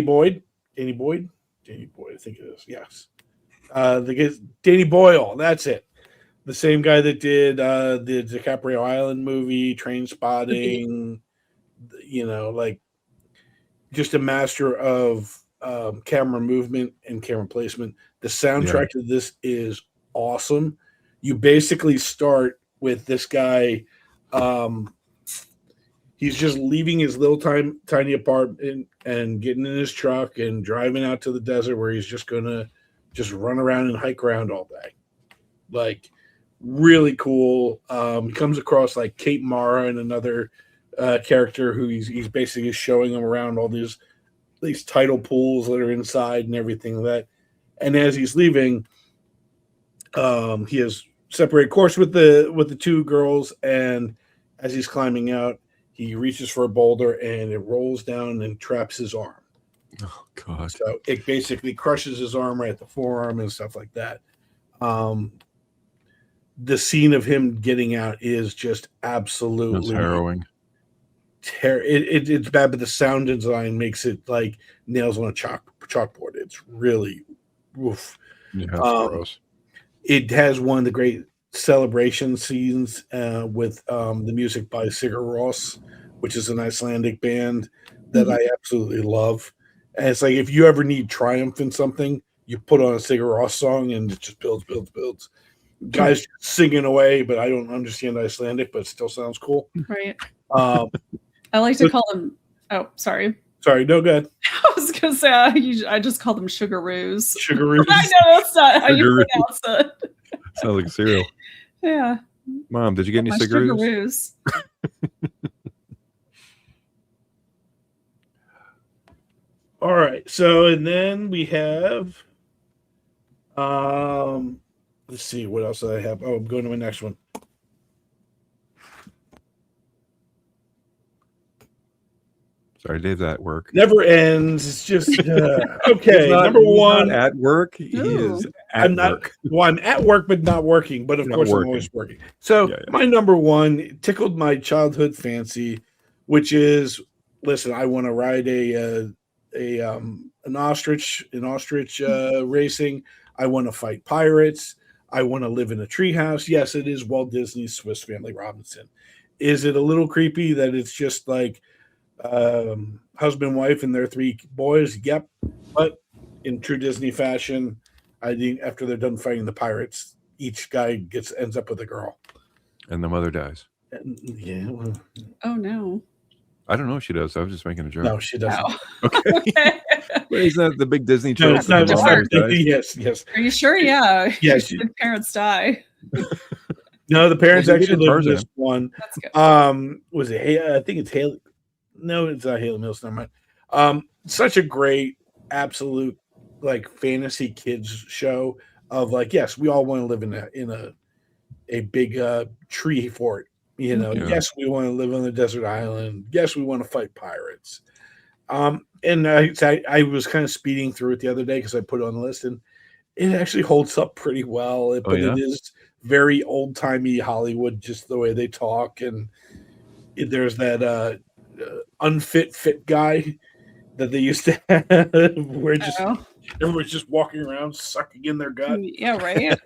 Boyd. Danny Boyd, I think it is. Yes. Danny Boyle, that's it. The same guy that did the DiCaprio Island movie, Train Spotting, like just a master of camera movement and camera placement. The soundtrack to this is awesome. You basically start with this guy. He's just leaving his little tiny apartment and getting in his truck and driving out to the desert where he's just going to just run around and hike around all day. Like, really cool. He comes across like Kate Mara and another character who he's basically showing him around all these tidal pools that are inside and everything like that. And as he's leaving, he has separate course with the two girls, and as he's climbing out, he reaches for a boulder and it rolls down and traps his arm. Oh God. So it basically crushes his arm right at the forearm and stuff like that. The scene of him getting out is just absolutely That's harrowing. It's bad, but the sound design makes it like nails on a chalkboard. It's really oof. Yeah, that's gross. It has one of the great celebration scenes with the music by Sigur Rós, which is an Icelandic band that I absolutely love. And it's like if you ever need triumph in something, you put on a Sigur Rós song and it just builds. Guys singing away, but I don't understand Icelandic, but it still sounds cool. Right. I like to call them. Oh, sorry. Sorry, no good. I was gonna say I just call them sugaroos. Sugaroos. I know that's not how you pronounce it. Sounds like a cereal. Yeah. Mom, did you get any cigarettes? All right. So, and then we have, let's see, what else do I have? Oh, I'm going to my next one. Sorry, Dave's at work. Never ends. It's just okay. Number one, at work. He is at work. Well, I'm at work, but not working. But of course, I'm always working. So my number one tickled my childhood fancy, which is, listen, I want to ride an ostrich racing. I want to fight pirates. I want to live in a treehouse. Yes, it is Walt Disney's Swiss Family Robinson. Is it a little creepy that it's just like husband, wife, and their three boys? Yep. But in true Disney fashion, I think after they're done fighting the pirates, each guy ends up with a girl, and the mother dies. Yeah. Well, oh no. I don't know if she does. I was just making a joke. No, she doesn't. Oh. Okay. Wait, is that the big Disney trope? No, it's not. Yes. Are you sure? Yeah. Yes. The parents die. No, the parents actually live in this one. That's good. Was it? I think it's Haley. No, it's not Haley Mills. Never mind. Such a great, absolute like fantasy kids show of like, yes, we all want to live in a big tree fort. You know, yes, we want to live on a desert island. Yes, we want to fight pirates. And I was kind of speeding through it the other day because I put it on the list, and it actually holds up pretty well. It is very old timey Hollywood, just the way they talk, and there's that unfit fit guy that they used to have, where just everyone's just walking around sucking in their gut. Yeah, right.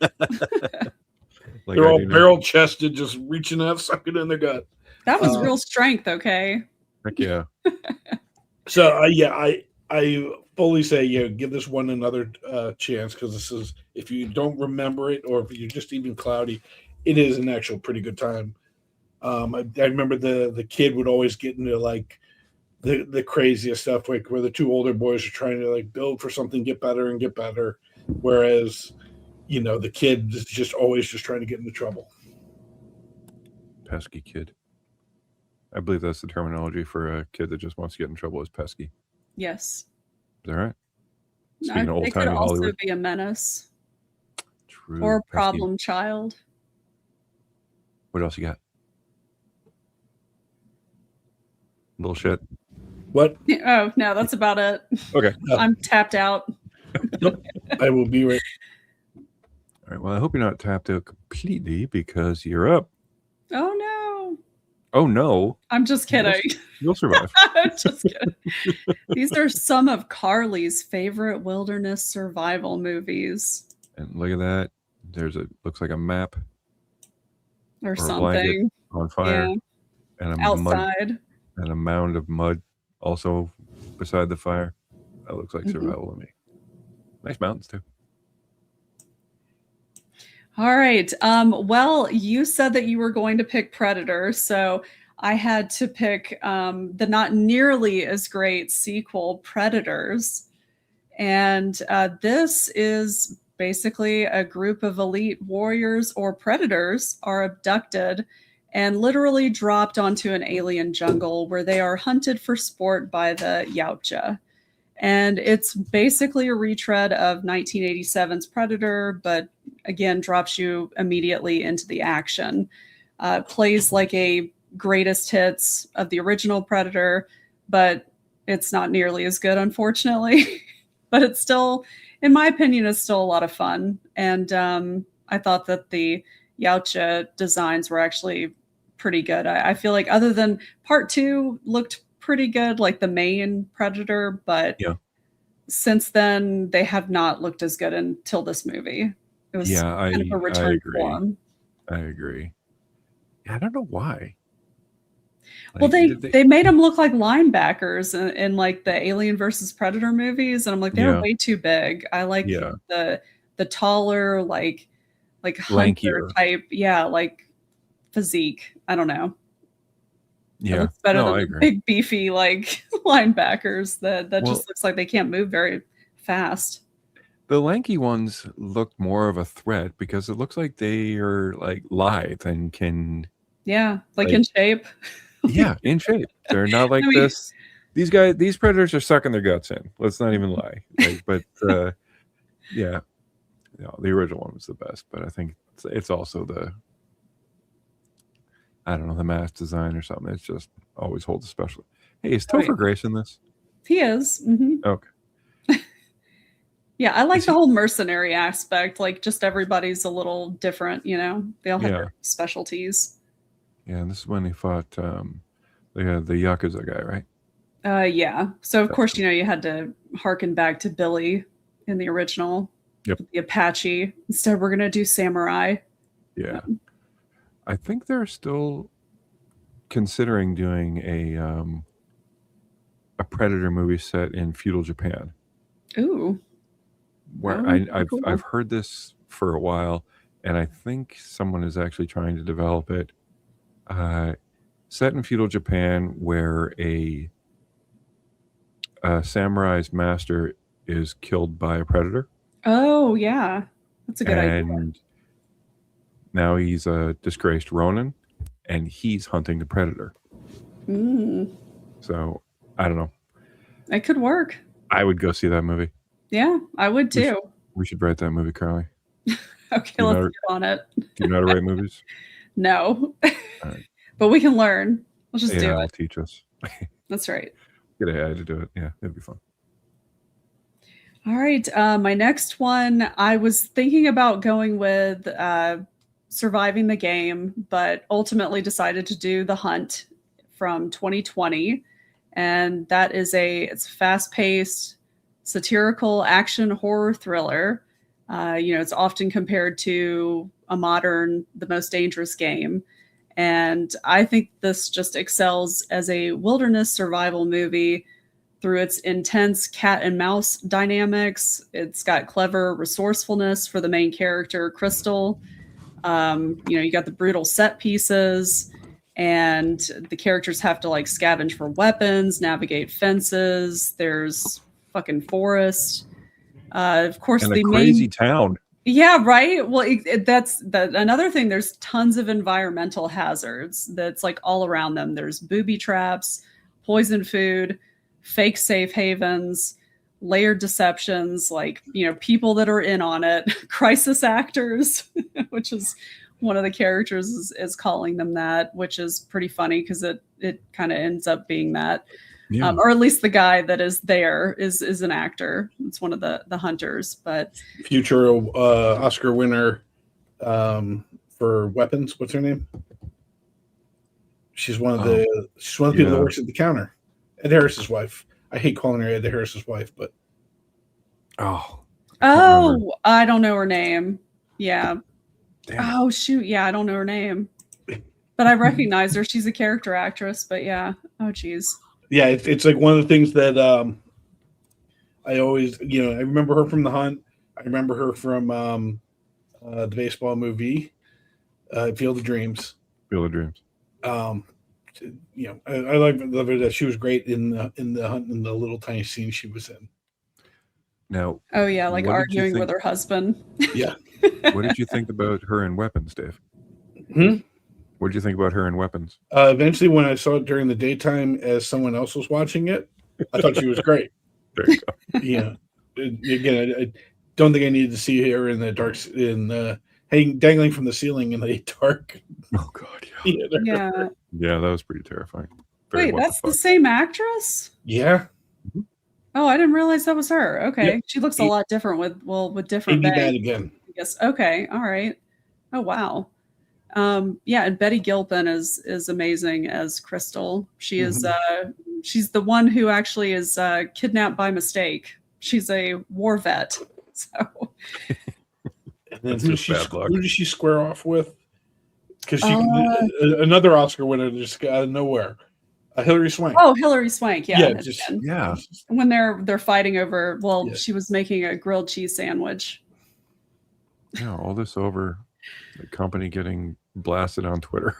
Like they're all barrel chested, just reaching out, sucking in their gut. That was real strength, okay? Heck yeah. So I fully say give this one another chance, because this is, if you don't remember it or if you're just even cloudy, it is an actual pretty good time. I remember the kid would always get into like the craziest stuff, like where the two older boys are trying to like build for something, get better, whereas the kid is just always just trying to get into trouble. Pesky kid. I believe that's the terminology for a kid that just wants to get in trouble, is pesky. Yes. Is that right? Speaking of old timey Hollywood. It could also be a menace. True. Or a problem child. What else you got? Little shit. What? Oh, no, that's about it. Okay. I'm tapped out. Nope. I will be right. All right. Well, I hope you're not tapped out completely, because you're up. Oh, no. Oh, no. I'm just kidding. You'll survive. I'm just kidding. These are some of Carly's favorite wilderness survival movies. And look at that. Looks like a map. Or something. On fire. Yeah. And outside. And a mound of mud also beside the fire. That looks like survival to me. Nice mountains, too. All right. Well, you said that you were going to pick Predator, so I had to pick the not nearly as great sequel, Predators. And this is basically a group of elite warriors or predators are abducted and literally dropped onto an alien jungle where they are hunted for sport by the Yautja. And it's basically a retread of 1987's Predator, but again, drops you immediately into the action. Plays like a greatest hits of the original Predator, but it's not nearly as good, unfortunately. But it's still, in my opinion, is still a lot of fun. And I thought that the Yautja designs were actually pretty good. I feel like other than part 2 looked pretty good, like the main Predator, but since then they have not looked as good until this movie. It was kind of a return to form. I agree. I don't know why. Like, well, they made them look like linebackers in like the Alien versus Predator movies, and I'm like, they're way too big. I like the taller, like hunter type, like physique. I don't know. Yeah, it looks better than the big beefy like linebackers that just looks like they can't move very fast. The lanky ones look more of a threat because it looks like they are like lithe and can like in shape. In shape. They're not like this. These predators are sucking their guts in. Let's not even lie. But the original one was the best. But I think it's also the mask design or something. It's just always holds a special. Hey, is Topher Grace in this? He is. Mm-hmm. Okay. Yeah, I like the whole mercenary aspect. Like, just everybody's a little different, They all have their specialties. Yeah, and this is when he fought the Yakuza guy, right? Yeah. So, of course, you had to harken back to Billy in the original. Yep. The Apache. Instead, we're going to do samurai. Yeah. I think they're still considering doing a Predator movie set in feudal Japan. Ooh. Where I've heard this for a while, and I think someone is actually trying to develop it. Set in feudal Japan, where a samurai's master is killed by a predator. Oh yeah, that's a good idea. And now he's a disgraced Ronin, and he's hunting the predator. So I don't know. It could work. I would go see that movie. Yeah, I would too. We should write that movie, Carly. Okay, let's get on it. Do you know how to write movies? No. Right. But we can learn. Let's just do it. I'll teach us. That's right. Get AI to do it. Yeah, it'd be fun. All right. My next one, I was thinking about going with Surviving the Game, but ultimately decided to do The Hunt from 2020. And that is it's fast-paced, satirical action horror thriller. It's often compared to a modern The Most Dangerous Game. And I think this just excels as a wilderness survival movie through its intense cat and mouse dynamics. It's got clever resourcefulness for the main character, Crystal. You got the brutal set pieces, and the characters have to like scavenge for weapons, navigate fences. There's fucking forest. Of course, and the crazy town. Yeah, right. Well, that's another thing. There's tons of environmental hazards that's like all around them. There's booby traps, poison food, fake safe havens, layered deceptions, like, people that are in on it, crisis actors, which is one of the characters is calling them that, which is pretty funny because it kind of ends up being that. Yeah. Or at least the guy that is there is an actor. It's one of the hunters, but future Oscar winner for Weapons. What's her name? She's one of the people that works at the counter. Ed Harris's wife. I hate calling her Ed Harris's wife, but I don't know her name. Yeah. Damn. Oh shoot, yeah, I don't know her name, but I recognize her. She's a character actress. But yeah, oh geez. Yeah, it's like one of the things that I always, I remember her from The Hunt. I remember her from the baseball movie, Field of Dreams. Field of Dreams. I love her that she was great in the Hunt in the little tiny scene she was in. Now, oh yeah, like arguing with her husband. Yeah. What did you think about her in Weapons, Dave? What did you think about her in Weapons? Eventually, when I saw it during the daytime as someone else was watching it, I thought she was great. There you go. Yeah. Again, I don't think I needed to see her in the dangling from the ceiling in a dark. Oh God, yeah. Theater. Yeah. Yeah, that was pretty terrifying. Wait, that's the same actress? Yeah. Oh, I didn't realize that was her. Okay. Yep. She looks a lot different with different Amy bangs. Madigan. I guess. Okay. All right. Oh wow. Yeah, and Betty Gilpin is amazing as Crystal. She is she's the one who actually is kidnapped by mistake. She's a war vet. So and then who does she square off with? Because she another Oscar winner just out of nowhere. Hilary Swank. Oh, Hilary Swank, yeah. Yeah. When they're fighting over, she was making a grilled cheese sandwich. Yeah, all this over the company getting blasted on Twitter.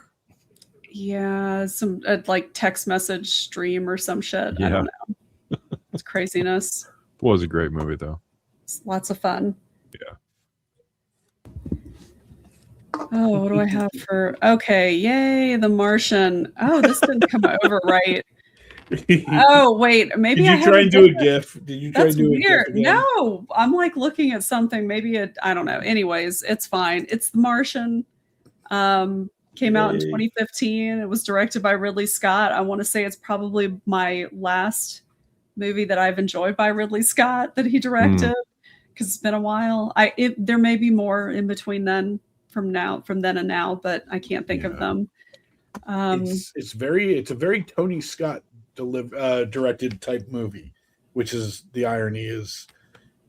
Yeah, some like text message stream or some shit. Yeah. I don't know. It's craziness. It was a great movie though. It's lots of fun. Yeah. Oh, what do I have for? Okay, yay, The Martian. Oh, this didn't come over right. Oh, wait, maybe Did you try and do a GIF? Did you try and do weird. a GIF again? No, I'm like looking at something. Maybe I don't know. Anyways, it's fine. It's The Martian. Came out in 2015. It was directed by Ridley Scott. I want to say it's probably my last movie that I've enjoyed by Ridley Scott that he directed because it's been a while. There may be more in between then. From then and now, but I can't think of them. It's a very Tony Scott directed type movie, which is the irony is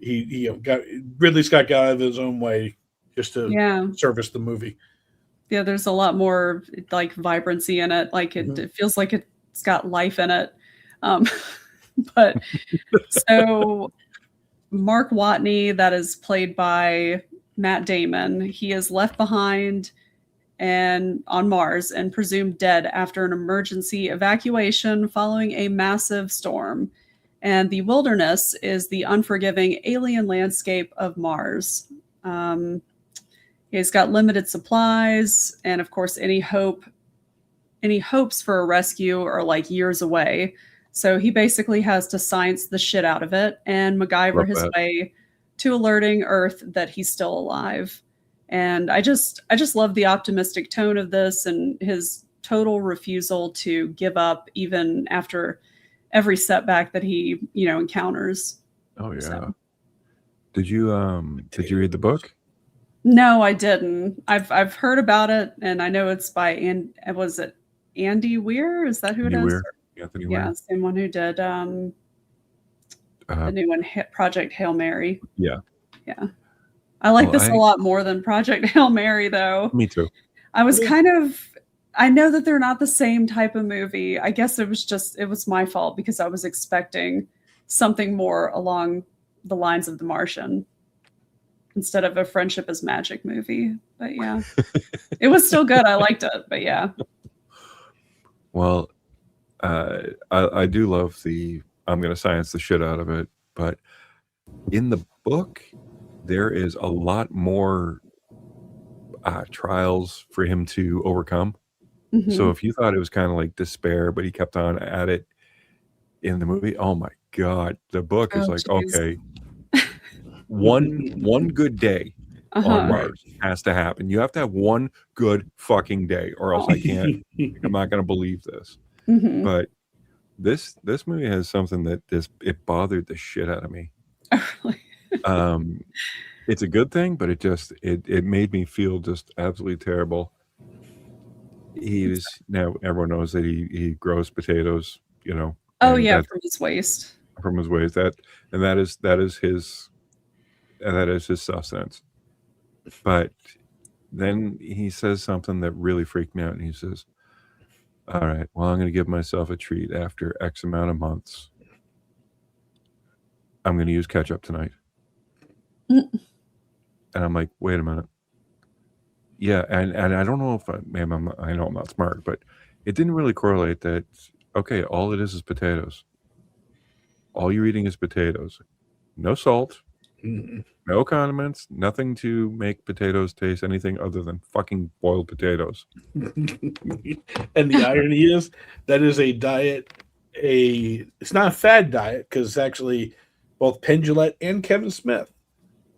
Ridley Scott got out of his own way just to service the movie. Yeah, there's a lot more like vibrancy in it. Like it feels like it's got life in it. But so Mark Watney, that is played by Matt Damon, he is left behind and on Mars and presumed dead after an emergency evacuation following a massive storm. And the wilderness is the unforgiving alien landscape of Mars. He's got limited supplies, and of course, any hopes for a rescue are like years away. So he basically has to science the shit out of it and MacGyver his way to alerting Earth that he's still alive. And I just love the optimistic tone of this and his total refusal to give up even after every setback that he, encounters. Oh yeah. So. Did you read the book? No, I didn't. I've heard about it, and I know it's by was it Andy Weir? Is that who it is? Weir. Anthony Weir. Yeah, same one who did the new one, Project Hail Mary. Yeah. I like this a lot more than Project Hail Mary, though. Me too. I was I know that they're not the same type of movie. I guess it was my fault because I was expecting something more along the lines of The Martian instead of a Friendship is Magic movie. But yeah, it was still good. I liked it, but yeah. Well, I do love I'm going to science the shit out of it, but in the book, there is a lot more trials for him to overcome. Mm-hmm. So if you thought it was kind of like despair, but he kept on at it in the movie, oh my God, the book is like, geez. Okay, one good day on Mars has to happen. You have to have one good fucking day, or else I'm not going to believe this. Mm-hmm. But this movie has something that it bothered the shit out of me. Really? It's a good thing, but it made me feel just absolutely terrible. Now everyone knows that he grows potatoes, Oh yeah, from his waist. From his waist. That is his sustenance. But then he says something that really freaked me out, and he says, all right, well, I'm going to give myself a treat after X amount of months. I'm going to use ketchup tonight. And I'm like, wait a minute. Yeah, and I don't know if I know I'm not smart, but it didn't really correlate that, okay, all it is potatoes. All you're eating is potatoes. No salt, no condiments, nothing to make potatoes taste anything other than fucking boiled potatoes. And the irony is that is a diet it's not a fad diet, because actually both Penn Jillette and Kevin Smith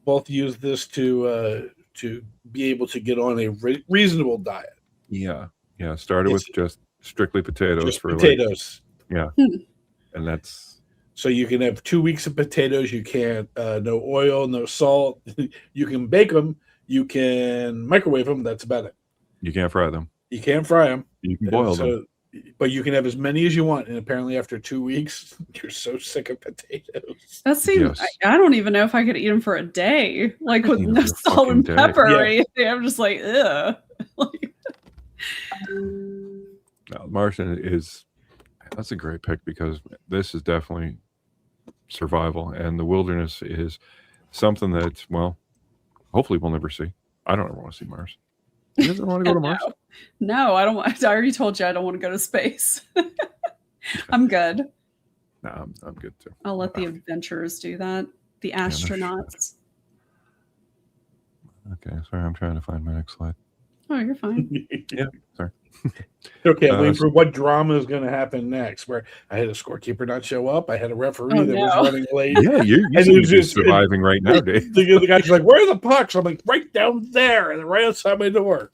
both use this to be able to get on a reasonable diet. Yeah. Started with just strictly potatoes Just for potatoes. and that's So you can have 2 weeks of potatoes. You can't no oil, no salt. You can bake them. You can microwave them. That's about it. you can't fry them. You can't fry them. You can boil them. But you can have as many as you want. And apparently, after 2 weeks, you're so sick of potatoes. That seems. Yes. I don't even know if I could eat them for a day, like with Eat 'em no for a salt and fucking day. pepper or Yeah. anything. I'm just like, ugh. Like, No, Martian that's a great pick, because this is definitely survival, and the wilderness is something that, well, hopefully we'll never see. I don't ever want to see Mars. You guys ever want to go to Mars? no, I don't. I already told you I don't want to go to space. I'm good. No, I'm good too. I'll let the adventurers do that. The no shit. astronauts. Okay, sorry, I'm trying to find my next slide. Oh, you're fine. Yeah, sorry. Okay, I'm waiting for what drama is going to happen next. Where I had a scorekeeper not show up. I had a referee Oh, that no. was running late. Yeah, you And seem it was to be just- surviving right now, Dave. The guy's like, "Where are the pucks?" I'm like, "Right down there, and right outside my door."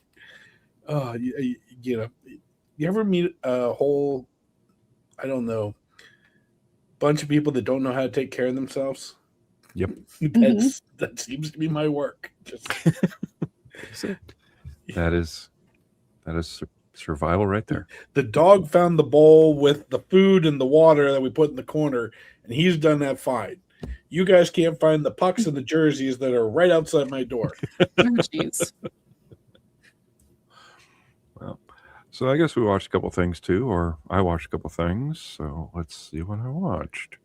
Oh, you know, you ever meet a whole, I don't know, bunch of people that don't know how to take care of themselves? Yep. That seems to be my work. Just That is survival right there. the dog found the bowl with the food and the water that we put in the corner, and he's done that fine. You guys can't find the pucks and the jerseys that are right outside my door. Oh, jeez. Well, so I guess we watched a couple things too, or I watched a couple things. So let's see what I watched.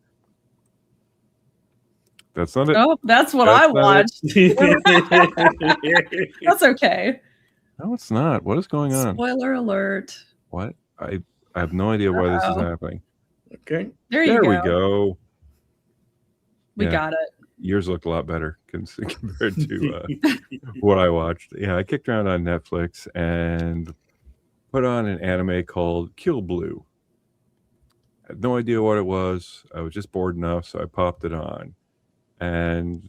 That's not it. Oh, that's what That's I not it. watched. That's okay. No, it's not. What is going on? Spoiler alert. What? I have no idea why this is Uh-oh. happening. Okay. There you There go. we go. We Yeah. got it. Yours looked a lot better compared to what I watched. Yeah, I kicked around on Netflix and put on an anime called Kill Blue. I had no idea what it was. I was just bored enough, so I popped it on. And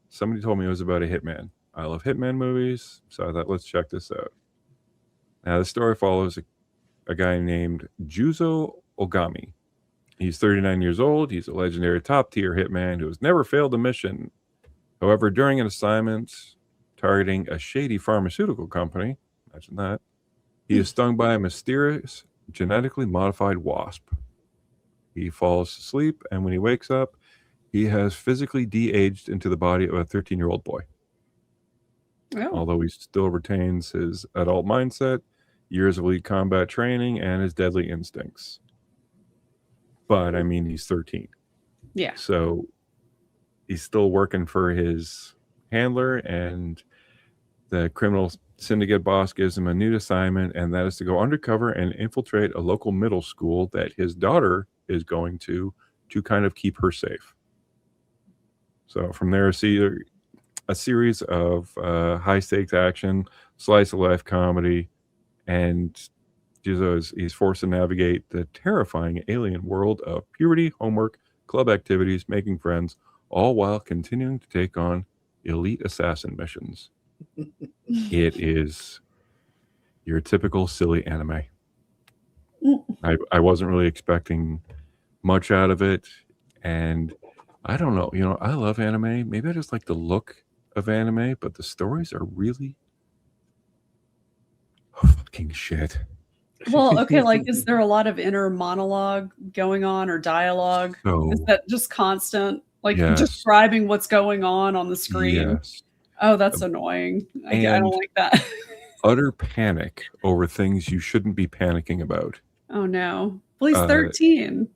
somebody told me it was about a hitman. I love hitman movies, so I thought, let's check this out. Now, the story follows a guy named Juzo Ogami. He's 39 years old. He's a legendary top-tier hitman who has never failed a mission. However, during an assignment targeting a shady pharmaceutical company, imagine that, he is stung by a mysterious, genetically modified wasp. He falls asleep, and when he wakes up, he has physically de-aged into the body of a 13-year-old boy. Oh, Although he still retains his adult mindset, years of elite combat training, and his deadly instincts. But, I mean, he's 13. yeah. So he's still working for his handler, and the criminal syndicate boss gives him a new assignment, and that is to go undercover and infiltrate a local middle school that his daughter is going to kind of keep her safe. So from there, a series of high-stakes action, slice-of-life comedy, and Juzo he's forced to navigate the terrifying alien world of puberty, homework, club activities, making friends, all while continuing to take on elite assassin missions. It is your typical silly anime. I wasn't really expecting much out of it, and I don't know. I love anime. Maybe I just like the look of anime, but the stories are really fucking shit. Well, okay, like, is there a lot of inner monologue going on or dialogue? So Is that just constant? Like, Yes. describing what's going on the screen? yes, Oh, that's annoying. I And- don't like that. utter panic over things you shouldn't be panicking about. Oh, no. Well, he's Uh, 13.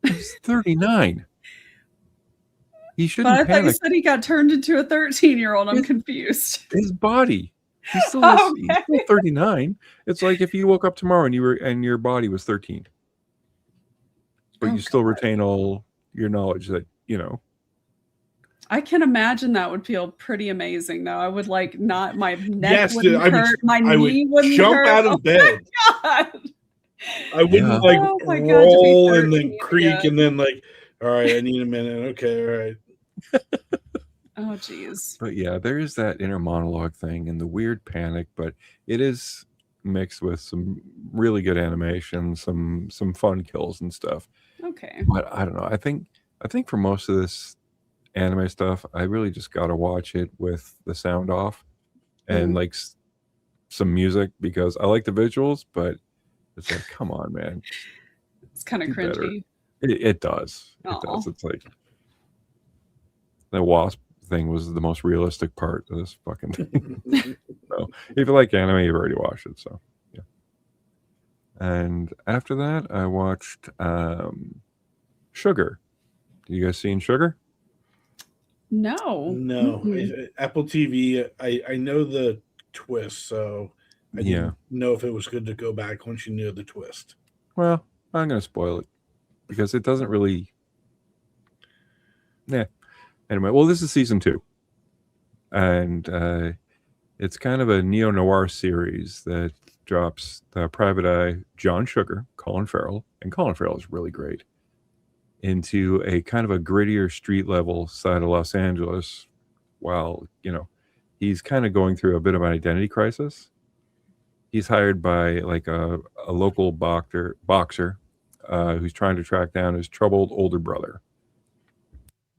He's 39. He But shouldn't I thought you panic. said he got turned into a 13-year-old. I'm confused. His body. He's still 39. It's like if you woke up tomorrow and your body was 13. But Oh, you still God. retain all your knowledge that, I can imagine that would feel pretty amazing, though. I would like not my neck Yes, wouldn't I would- hurt, my I would knee wouldn't jump hurt. out Oh of bed. my God. I wouldn't like Oh my God, to be roll and then 13 creak again. and then like, all right, I need a minute. Okay, all right. Oh, geez. But yeah, there is that inner monologue thing and the weird panic, but it is mixed with some really good animation, some fun kills and stuff. Okay. But I don't know. I think for most of this anime stuff, I really just got to watch it with the sound off and Mhm. like some music because I like the visuals, but it's like, come on, man, It's kind of do better. cringy. It does. It Aw. does. It's like the wasp thing was the most realistic part of this fucking thing. So if you like anime, you've already watched it. So yeah. And after that, I watched Sugar. You guys seen Sugar? No. No, Mm-mm. Apple TV. I know the twist, so I Yeah. didn't know if it was good to go back once you knew the twist. Well, I'm gonna spoil it because it doesn't really. Yeah. Anyway, well, this is season 2, and it's kind of a neo noir series that drops the private eye John Sugar, Colin Farrell, and Colin Farrell is really great, into a kind of a grittier street level side of Los Angeles, while he's kind of going through a bit of an identity crisis. He's hired by like a local boxer who's trying to track down his troubled older brother.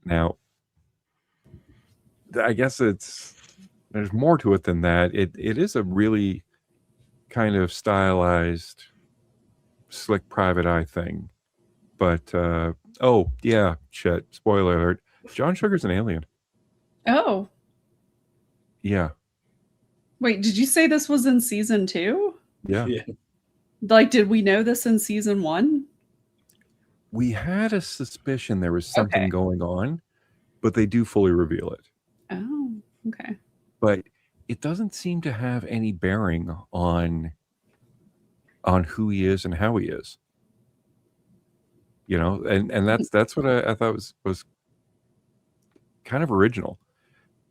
Now, I guess there's more to it than that. It is a really kind of stylized, slick private eye thing. But oh yeah, shit! Spoiler alert: John Sugar's an alien. Oh, Yeah, wait, did you say this was in season 2? yeah. Yeah. Like, did we know this in season 1? We had a suspicion there was something Okay. going on, but they do fully reveal it. Oh, okay. But it doesn't seem to have any bearing on who he is and how he is. And that's what I thought was kind of original.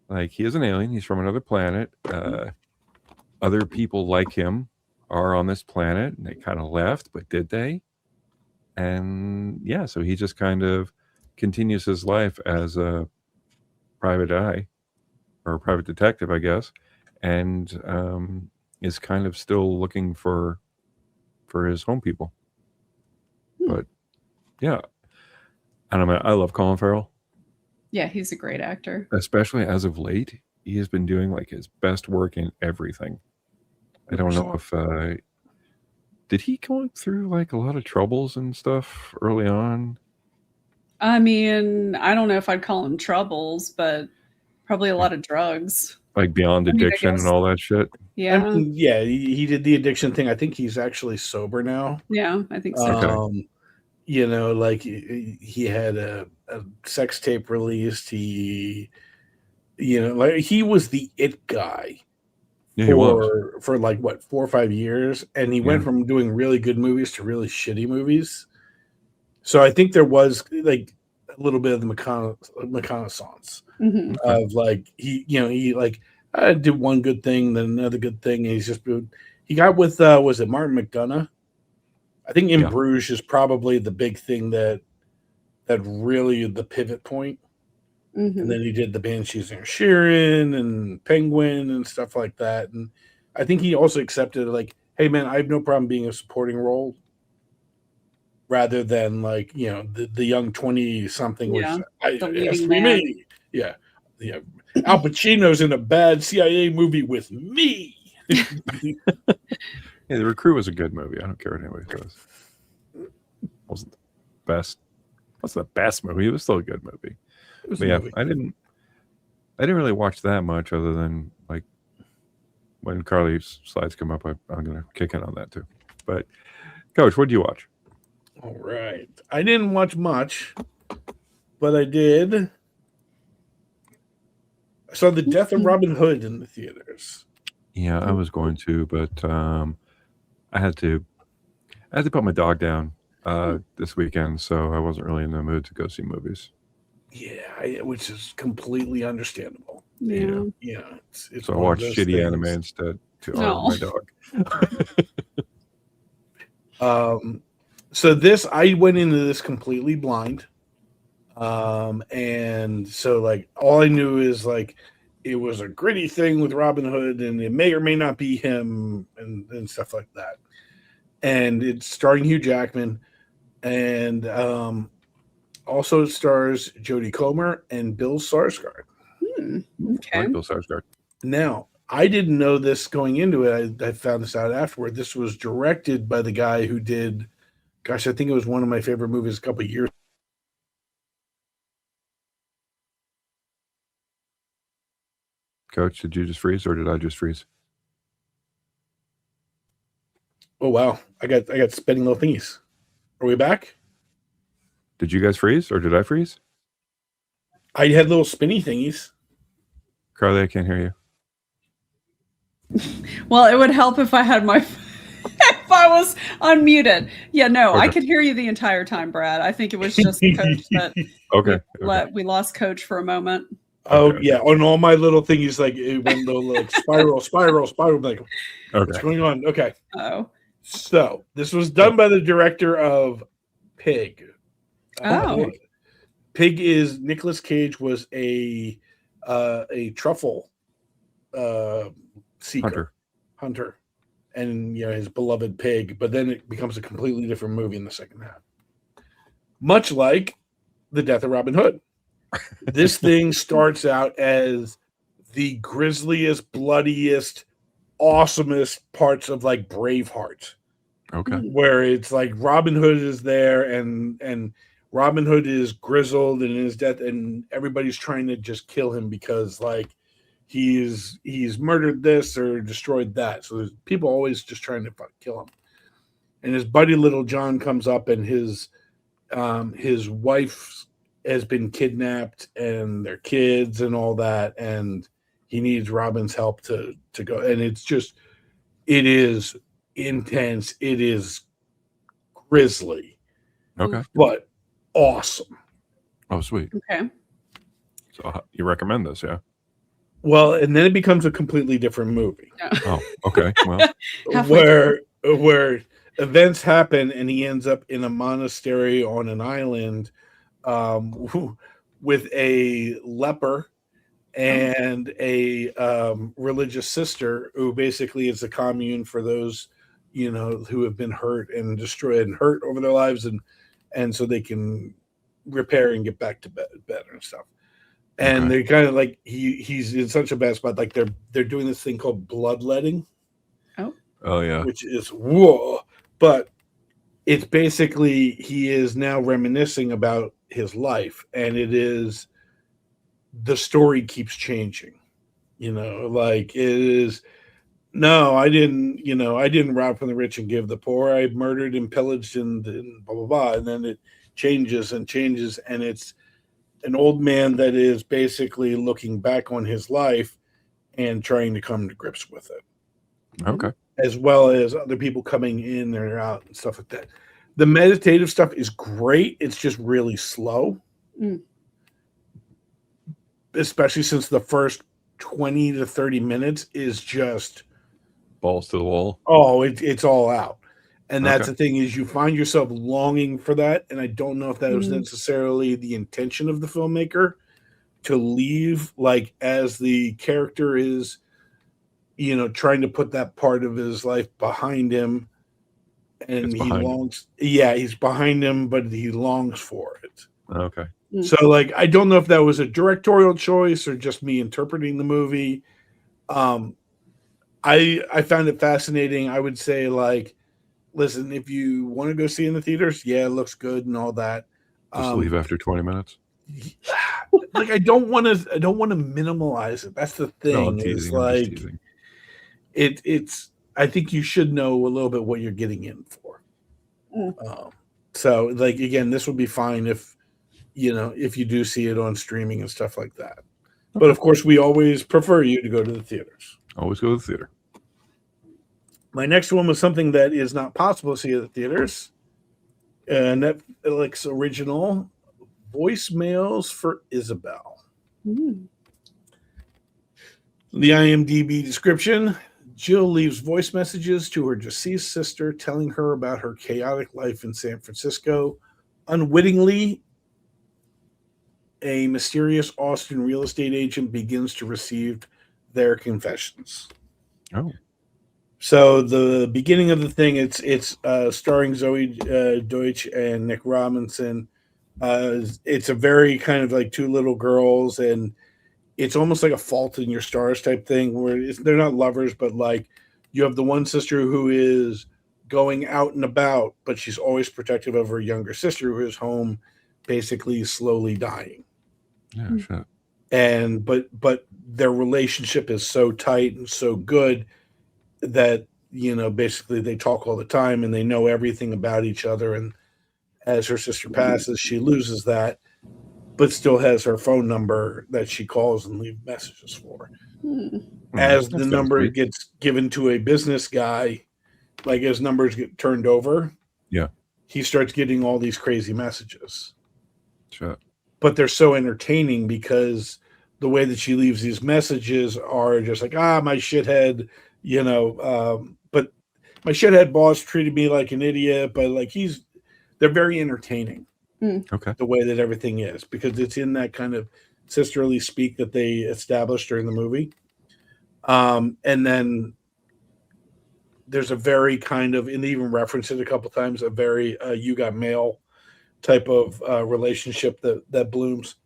Like, he is an alien, he's from another planet. Other people like him are on this planet, and they kind of left, but did they? And yeah, so he just kind of continues his life as a private eye or a private detective, I guess, and is kind of still looking for his home people. But yeah, I don't know. I love Colin Farrell, Yeah, he's a great actor. especially as of late. He has been doing like his best work in everything. I don't know if did he go through like a lot of troubles and stuff early on? I mean, I don't know if I'd call him troubles, but probably a lot of drugs. Like beyond I mean, I addiction and guess- all that shit. Yeah, I mean, yeah, he did the addiction thing. I think he's actually sober now. yeah, I think so. Okay. Like he had a sex tape released. He, like he was the it guy Yeah, he was. for like what 4 or 5 years, and he went Yeah. from doing really good movies to really shitty movies. So I think there was like a little bit of the reconnaissance Mhm. of like he like did one good thing, then another good thing, and he got with was it Martin McDonough? I think In Yeah. Bruges is probably the big thing that really the pivot point. Mhm. And then he did the Banshees and Sheeran and Penguin and stuff like that. And I think he also accepted like, hey man, I have no problem being a supporting role, rather than like the young 20 something Yeah, was the it has to leading be man. me. Yeah. Al Pacino's in a bad CIA movie with me. Yeah, The Recruit was a good movie. I don't care what anybody says. Wasn't the best. Wasn't the best movie. It was still a good movie. It was But a yeah, movie. I didn't really watch that much other than like when Carly's slides come up, I'm gonna kick in on that too. But Coach, what did you watch? All right. I didn't watch much, but I did. I saw The Death of Robin Hood in the theaters. Yeah, I was going to, but I had to put my dog down this weekend, so I wasn't really in the mood to go see movies. Yeah, which is completely understandable. Yeah. Yeah, it's So I one of watched those shitty things. anime instead to No. honor my dog. So this, I went into this completely blind. And so like all I knew is like it was a gritty thing with Robin Hood, and it may or may not be him, and stuff like that. And it's starring Hugh Jackman, and also stars Jodie Comer and Bill Skarsgård. Okay. Like Bill Skarsgård. Now, I didn't know this going into it. I found this out afterward. This was directed by the guy who did, gosh, I think it was one of my favorite movies a couple of years. Coach, did you just freeze or did I just freeze? Oh wow, I got spinning little thingies. Are we back? Did you guys freeze or did I freeze? I had little spinny thingies. Carly, I can't hear you. Well, it would help if I had my if I was unmuted. Yeah, no, I could hear you the entire time, Brad. I think it was just Coach that we lost Coach for a moment. Oh yeah, on all my little thingies, like it went little like spiral. Like, what's going on? Okay. Oh. So this was done by the director of Pig. Pig is Nicolas Cage was a truffle seeker hunter, and his beloved pig. But then it becomes a completely different movie in the second half, much like The Death of Robin Hood. This thing starts out as the grisliest, bloodiest, awesomest parts of like Braveheart. Okay. Where it's like Robin Hood is there and Robin Hood is grizzled in his death, and everybody's trying to just kill him because like he's murdered this or destroyed that. So there's people always just trying to kill him. And his buddy Little John comes up, and his wife has been kidnapped and their kids and all that, and he needs Robin's help to go. And it is intense. It is grisly. Okay. But awesome. Oh, sweet. Okay. So you recommend this, yeah? Well, and then it becomes a completely different movie. Oh, okay. Well, where events happen, and he ends up in a monastery on an island with a leper and a religious sister who basically is a commune for those who have been hurt and destroyed and hurt over their lives, and so they can repair and get back to better and stuff. And they're kind of like he's in such a bad spot. Like they're doing this thing called bloodletting. Oh yeah, which is whoa. But it's basically he is now reminiscing about his life, and it is the story keeps changing. Like it is. No, I didn't rob from the rich and give the poor. I murdered and pillaged and blah blah blah. And then it changes and changes, and it's an old man that is basically looking back on his life and trying to come to grips with it. Okay. As well as other people coming in or out and stuff like that. The meditative stuff is great. It's just really slow. Especially since the first 20 to 30 minutes is just balls to the wall. Oh, it's all out. And that's the thing, is you find yourself longing for that. And I don't know if that was necessarily the intention of the filmmaker to leave, like, as the character is, trying to put that part of his life behind him. And he longs. Yeah, he's behind him, but he longs for it. Okay. So, like, I don't know if that was a directorial choice or just me interpreting the movie. I found it fascinating. I would say, like, listen, if you want to go see in the theaters, yeah, it looks good and all that. Just leave after 20 minutes. Like, I don't want to minimalize it. That's the thing. No, I'm teasing, like, it's. I think you should know a little bit what you're getting in for. So, like, again, this would be fine if you do see it on streaming and stuff like that. But of course, we always prefer you to go to the theaters. Always go to the theater. My next one was something that is not possible to see at the theaters. Netflix original, Voicemails for Isabel. The IMDb description: Jill leaves voice messages to her deceased sister telling her about her chaotic life in San Francisco. Unwittingly, a mysterious Austin real estate agent begins to receive their confessions. Oh. So the beginning of the thing, it's starring Zoe Deutsch and Nick Robinson. It's a very kind of like two little girls, and it's almost like a Fault in Your Stars type thing where they're not lovers, but like you have the one sister who is going out and about, but she's always protective of her younger sister who is home, basically slowly dying. Yeah, shit. And but their relationship is so tight and so good that, you know, basically they talk all the time and they know everything about each other. And as her sister passes, she loses that, but still has her phone number that she calls and leave messages for. As the number gets given to a business guy, like as numbers get turned over, yeah, he starts getting all these crazy messages. Sure. But they're so entertaining because the way that she leaves these messages are just like, my shithead, you know, but my shithead boss treated me like an idiot, but like they're very entertaining. Okay. The way that everything is, because it's in that kind of sisterly speak that they established during the movie. And then there's a very kind of, and they even reference it a couple times, a very you got mail type of relationship that blooms.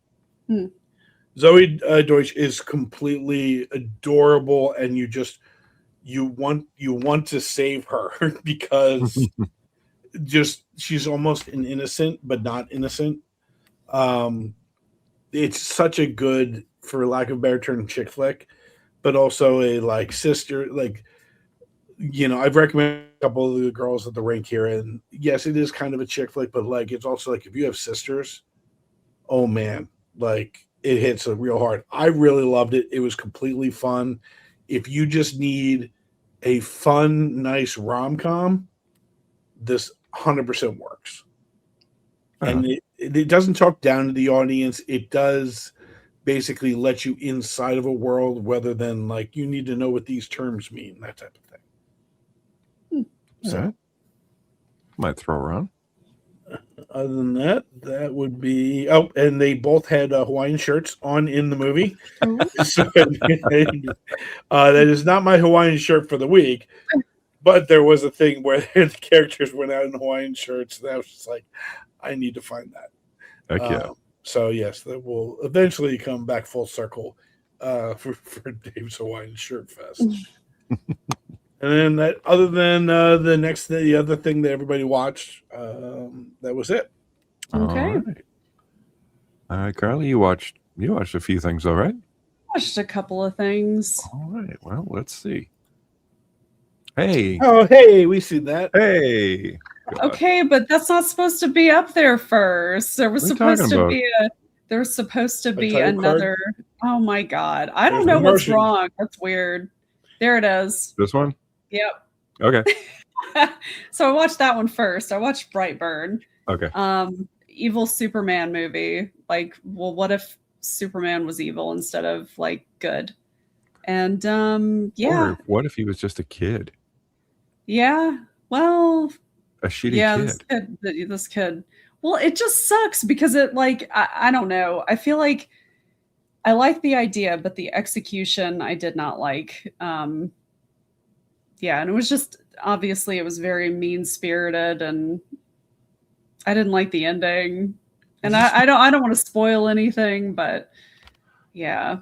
Zoe Deutsch is completely adorable, and you want to save her because just she's almost an innocent but not innocent. It's such a good, for lack of a better term, chick flick, but also a like sister, like, you know, I've recommended a couple of the girls at the rink here, and yes, it is kind of a chick flick, but like it's also like if you have sisters, oh man, like it hits a real hard. I really loved it. It was completely fun. If you just need a fun, nice rom-com, this 100% works. And it doesn't talk down to the audience. It does basically let you inside of a world rather than like you need to know what these terms mean, that type of thing. So might throw around. Other than that, that would be. Oh, and they both had Hawaiian shirts on in the movie. So, that is not my Hawaiian shirt for the week, but there was a thing where the characters went out in Hawaiian shirts, and I was just like, I need to find that. Heck yeah. So yes, that will eventually come back full circle for Dave's Hawaiian Shirt Fest. And then that, other than the other thing that everybody watched, that was it. Okay. All right, Carly, you watched a few things, all right? Watched a couple of things. All right. Well, let's see. Hey. Oh, hey, we see that. Hey. God. Okay, but that's not supposed to be up there first. There was supposed to be another. Card? Oh my God. I don't know what's wrong. That's weird. There it is. This one? Yep. Okay. So I watched that one first. I watched Brightburn. Okay. Evil Superman movie. Like, well, what if Superman was evil instead of like good? And yeah. Or what if he was just a kid? Yeah. Well, a shitty kid. This kid. Well, it just sucks because it like I don't know. I feel like I like the idea, but the execution I did not like. Yeah, and it was just obviously it was very mean-spirited, and I didn't like the ending. And I don't want to spoil anything, but yeah,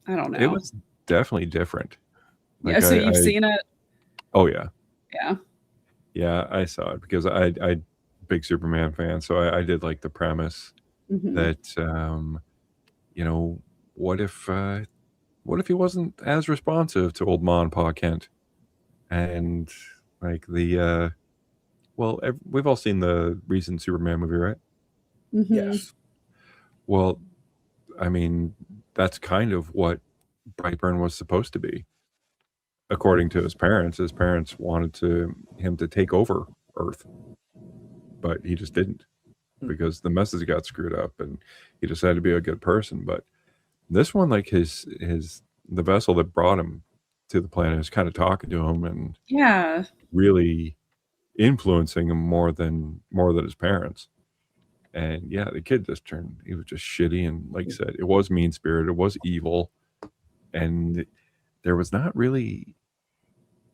I don't know. It was definitely different. Like yeah, so you've seen it? Oh yeah. Yeah. Yeah, I saw it because I big Superman fan, so I did like the premise that you know, what if he wasn't as responsive to old Ma and Pa Kent? And like the we've all seen the recent Superman movie, right? Yes. Well, I mean, that's kind of what Brightburn was supposed to be. According to his parents wanted him to take over Earth, but he just didn't because the message got screwed up, and he decided to be a good person. But this one, like the vessel that brought him to the planet, is kind of talking to him and Yeah. really influencing him more than his parents. And yeah, the kid just turned, he was just shitty. And like I said, it was mean spirited, it was evil. And there was not really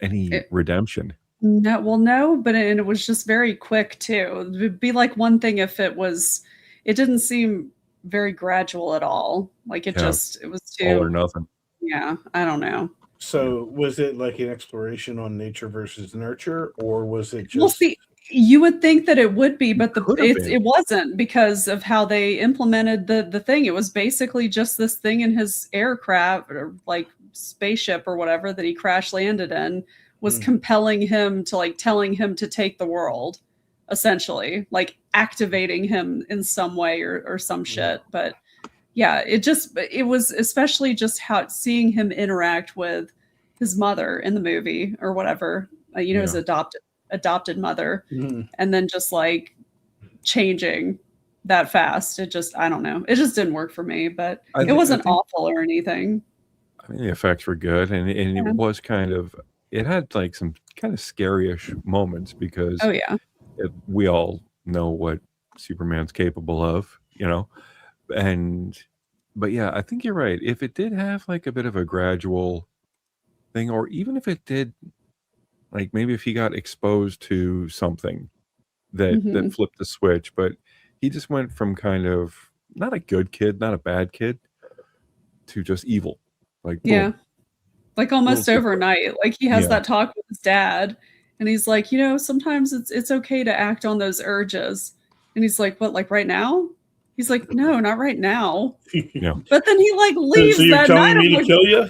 any redemption. No, but it was just very quick too. It would be like one thing if it didn't seem very gradual at all. Like it was too all or nothing. Yeah, I don't know. So was it like an exploration on nature versus nurture, or was it just? Well, see, you would think that it would be, but it wasn't, because of how they implemented the thing. It was basically just this thing in his aircraft or like spaceship or whatever that he crash landed in was compelling him to, like, telling him to take the world, essentially, like activating him in some way or some shit. But yeah, it was especially just how seeing him interact with his mother in the movie or whatever, his adopted mother, and then just like changing that fast. I don't know. It just didn't work for me, but it wasn't awful or anything. I mean, the effects were good, and it was it had like some kind of scary-ish moments because we all know what Superman's capable of, but yeah, I think you're right. If it did have like a bit of a gradual thing, or even if it did, like maybe if he got exposed to something that flipped the switch, but he just went from kind of not a good kid, not a bad kid, to just evil. Like, boom. Like almost overnight. Like he has that talk with his dad, and he's like, sometimes it's okay to act on those urges. And he's like, what, like right now? He's like, no, not right now. Yeah. But then he like leaves so you're that telling night. me to kill you?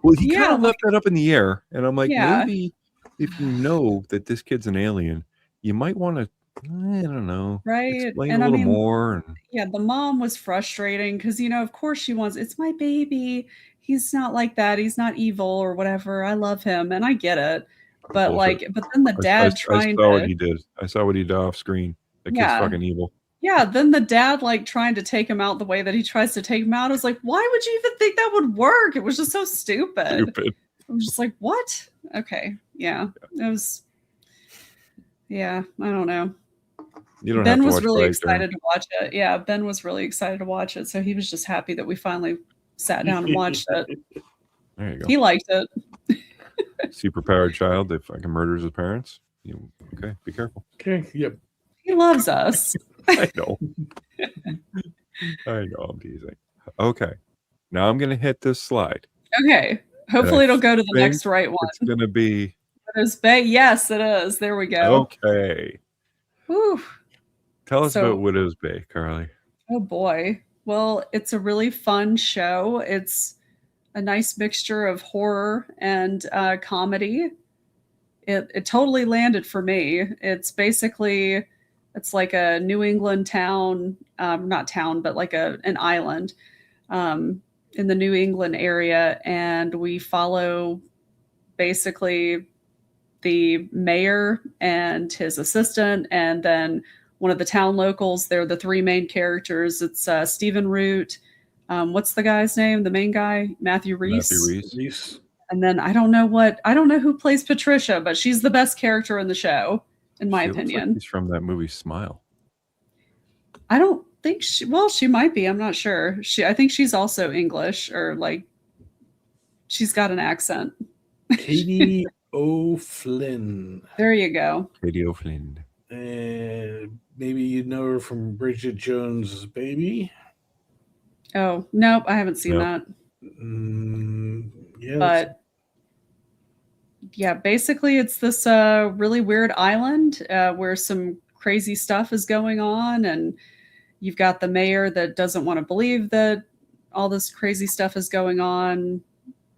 Well, he kind of left that up in the air, and I'm like, maybe if you know that this kid's an alien, you might want to, I don't know, explain a little more. Yeah, the mom was frustrating because, of course she wants, it's my baby. He's not like that. He's not evil or whatever. I love him, and I get it. But but then the dad I saw what he did. I saw what he did off screen. That kid's fucking evil. Yeah, then the dad like trying to take him out the way that he tries to take him out. I was like, why would you even think that would work? It was just so stupid. I'm just like, what? Okay, yeah, it was. Yeah, I don't know. Ben was really excited to watch it. Yeah, Ben was really excited to watch it, so he was just happy that we finally sat down and watched it. There you go. He liked it. Superpowered child that fucking murders his parents. Okay, be careful. Okay, yep. He loves us. I know. I know, I'm teasing. Okay, now I'm gonna hit this slide. Okay, hopefully it'll go to the next right one. It's gonna be Widow's Bay. Yes, it is. There we go. Okay. Whew. Tell us about Widow's Bay, Carly. Oh boy. Well, it's a really fun show. It's a nice mixture of horror and comedy. It totally landed for me. It's like a New England town, not town, but like an island in the New England area. And we follow basically the mayor and his assistant, and then one of the town locals. They're the three main characters. It's Stephen Root. What's the guy's name? The main guy, Matthew Rhys. Matthew Rhys. And then I don't know who plays Patricia, but she's the best character in the show, in my opinion. Like she's from that movie Smile. I don't think she might be. I'm not sure. I think she's also English, or like she's got an accent. Katie O'Flynn. There you go. Katie O'Flynn. And maybe you know her from Bridget Jones' Baby. Oh, nope, I haven't seen that. Yeah, but yeah, basically it's this really weird island where some crazy stuff is going on, and you've got the mayor that doesn't want to believe that all this crazy stuff is going on.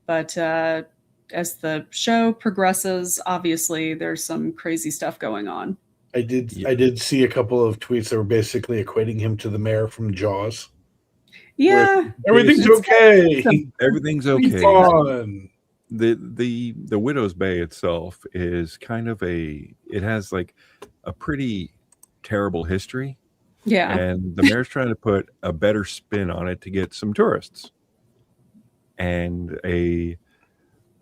But as the show progresses, obviously there's some crazy stuff going on. I did see a couple of tweets that were basically equating him to the mayor from Jaws. Yeah, everything's okay. Everything's okay. Fun. The Widow's Bay itself is kind of it has like a pretty terrible history. Yeah. And the mayor's trying to put a better spin on it to get some tourists. And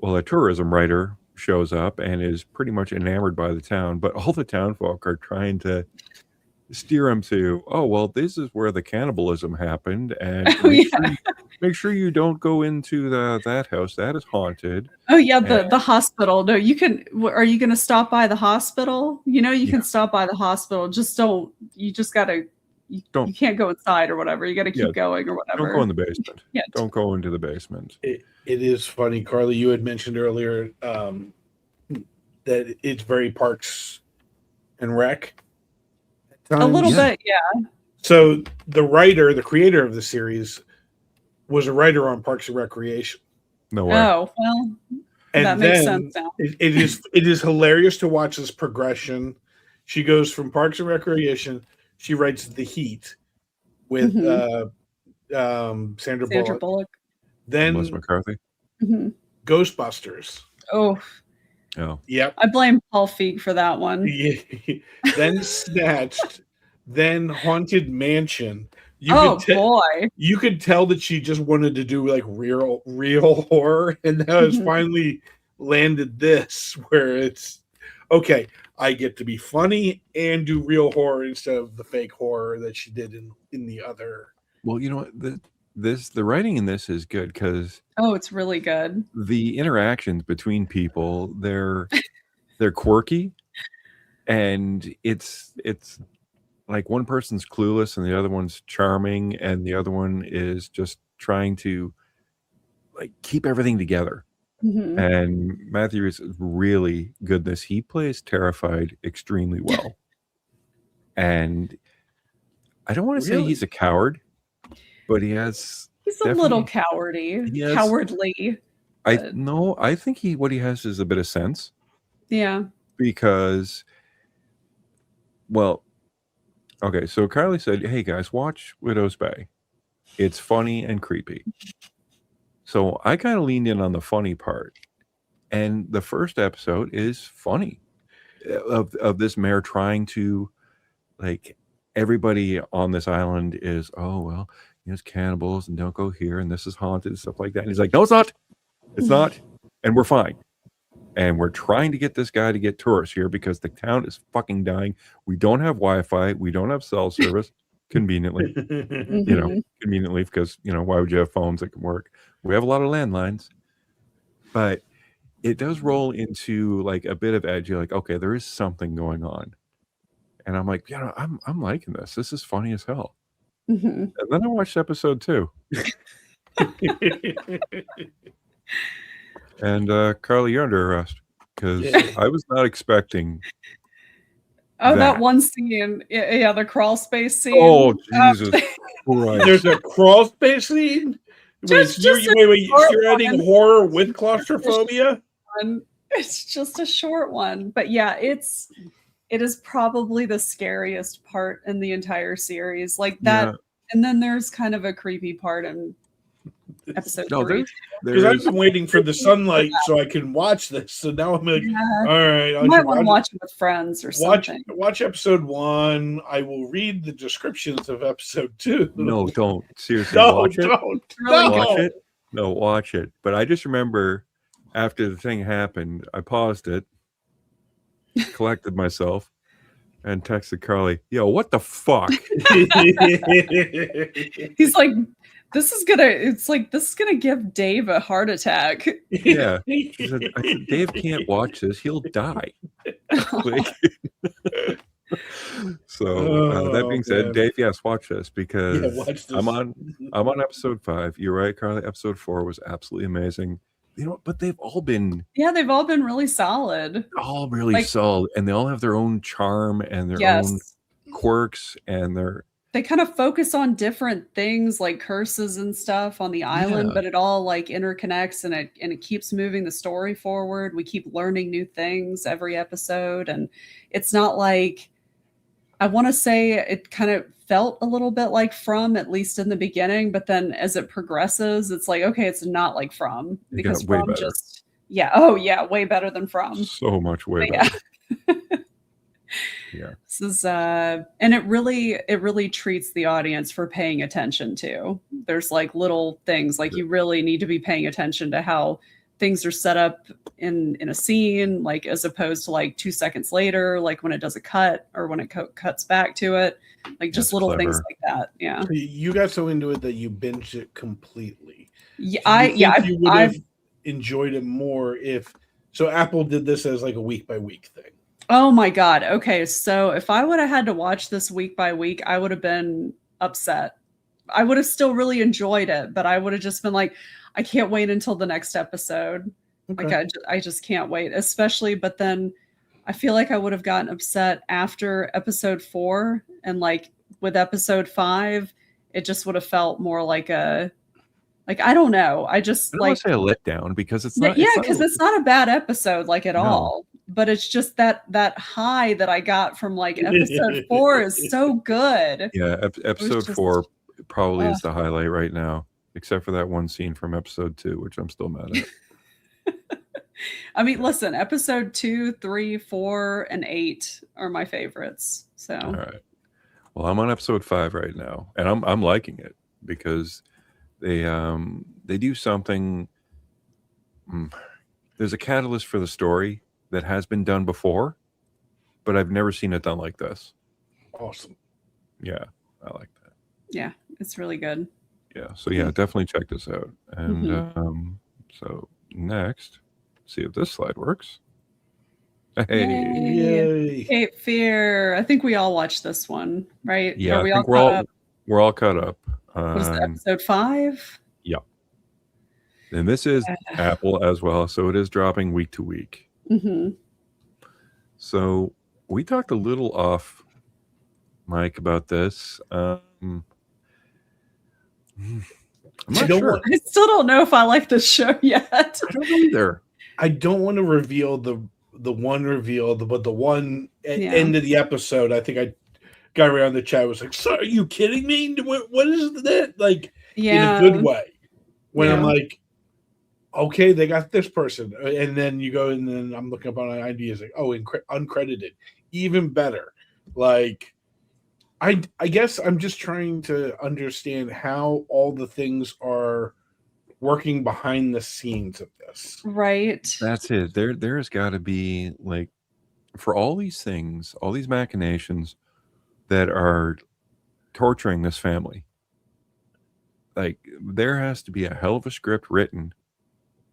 well, a tourism writer shows up and is pretty much enamored by the town, but all the town folk are trying to steer him to, oh, well, this is where the cannibalism happened, and Oh yeah. make sure you don't go into that house. That is haunted. Oh yeah, And the hospital. No, you can. Are you going to stop by the hospital? You know, you yeah, can stop by the hospital. Just don't. You just gotta. You don't can't go inside or whatever. You got to yeah, keep going or don't go in whatever. the basement. Yeah. Don't go into the basement. It is funny, Carly. You had mentioned earlier that it's very Parks and Rec at A little times. Yeah. bit, yeah. So the creator of the series, was a writer on Parks and Recreation, No way. Oh well, that and makes then sense now. it is hilarious to watch this progression. She goes from Parks and Recreation. She writes The Heat with Hmm. Sandra Sandra Bullock. Bullock. Melissa Then McCarthy. Hmm. Ghostbusters. Oh, Oh, Yep. I blame Paul Feig for that one. Then Snatched. Then Haunted Mansion. Oh boy. You could tell that she just wanted to do like real horror, and now it's Mhm. finally landed this where it's okay. I get to be funny and do real horror instead of the fake horror that she did in the other. well, you know what? The writing in this is good because Oh, it's really good. the interactions between people, they're quirky, and it's like one person's clueless and the other one's charming, and the other one is just trying to like keep everything together. Hmm. And Matthew is really good in this. He plays Terrified extremely well. And I don't want to say Really? he's a coward, but he has He's a little definitely cowardly. But I think what he has is a bit of sense, yeah. because, well, okay, so Carly said, hey guys, watch Widow's Bay. It's funny and creepy. So I kind of leaned in on the funny part. And the first episode is funny, of this mayor trying to, like, everybody on this island is, oh, well, it's cannibals and don't go here and this is haunted and stuff like that. And he's like, no, it's not. It's not. And we're fine. And we're trying to get this guy to get tourists here because the town is fucking dying. We don't have Wi-Fi. We don't have cell service, conveniently. Mhm. Conveniently, because, why would you have phones that can work? We have a lot of landlines. But it does roll into like a bit of edge. You're like, okay, there is something going on. And I'm like, I'm liking this. This is funny as hell. Mhm. And then I watched episode 2. And Carly, you're under arrest because Yeah. I was not expecting. Oh, that That. one scene. Yeah, the crawl space scene. Oh, Jesus Christ. There's a crawl space scene. Just You're a short adding one. horror with claustrophobia. It's just a short one. But yeah, it is probably the scariest part in the entire series. Like that, Yeah. and then there's kind of a creepy part in episode No, 3. Because I've there's been waiting for the sunlight so I can watch this. So now I'm like, Yeah. all right, You might want to watch it with friends or something. watch episode 1. I will read the descriptions of episode 2. no, don't seriously no, watch it. don't. Really No. Watch it. No, watch it. But I just remember after the thing happened, I paused it, collected myself, and texted Carly, yo, what the fuck? He's like, this is gonna give Dave a heart attack. Yeah. I said, Dave can't watch this. He'll die. Like, so that being said, man. Dave, yes, watch this because Yeah, watch this. I'm on episode 5. You're right, Carly. Episode 4 was absolutely amazing. But they've all been Yeah, they've all been really solid. all really Like- solid, and they all have their own charm and their own Yes. quirks, and They kind of focus on different things like curses and stuff on the island, Yeah. but it all like interconnects and it keeps moving the story forward. We keep learning new things every episode, and it's not like, I want to say it kind of felt a little bit like From, at least in the beginning, but then as it progresses, it's like, okay, it's not like From, It because got way From better. way better than From. so much way But better. yeah. Yeah. This is and it really treats the audience for paying attention to. There's like little things like you really need to be paying attention to how things are set up in a scene, like as opposed to like 2 seconds later, like when it does a cut or when it cuts back to it, like just That's little clever. things like that. Yeah. So you got so into it that you binged it completely. Yeah, you would have enjoyed it more if so Apple did this as like a week by week thing. Oh my God. Okay. So if I would have had to watch this week by week, I would have been upset. I would have still really enjoyed it, but I would have just been like, I can't wait until the next episode. Okay. Like I just can't wait, especially, but then I feel like I would have gotten upset after episode 4, and like with episode 5, it just would have felt more like I don't know. I just I don't like want to say a letdown because it's yeah, not. because it's not a bad episode like at No. all. But it's just that high that I got from like episode 4 is so good. Yeah, episode just- 4 probably is the highlight right now, except for that one scene from episode 2, which I'm still mad at. I mean, listen, episode 2, 3, 4, and 8 are my favorites. So All right. Well, I'm on episode 5 right now, and I'm liking it because they do something. There's a catalyst for the story that has been done before, but I've never seen it done like this. Awesome. Yeah, I like that. yeah, it's really good. Yeah, so yeah, definitely check this out. And so next, see if this slide works. Hey, Yay. Cape Fear. I think we all watched this one, right? yeah, Are I we think all caught up? we're all caught up. What is it, episode 5? And this is Apple as well, so it is dropping week to week. Mm-hmm. So we talked a little off mic about this. I'm not sure. I still don't know if I like this show yet. I don't know either. I don't want to reveal the one reveal, but the one Yeah. end of the episode, I think I got around the chat was like, "So are you kidding me? What is that?" Like Yeah. in a good way. When I'm Yeah. like, okay, they got this person, and then you go and then I'm looking up on IMDb, it's like, oh, uncredited, even better. Like, I guess I'm just trying to understand how all the things are working behind the scenes of this. Right. That's it. There's got to be, like, for all these things, all these machinations that are torturing this family, like, there has to be a hell of a script written,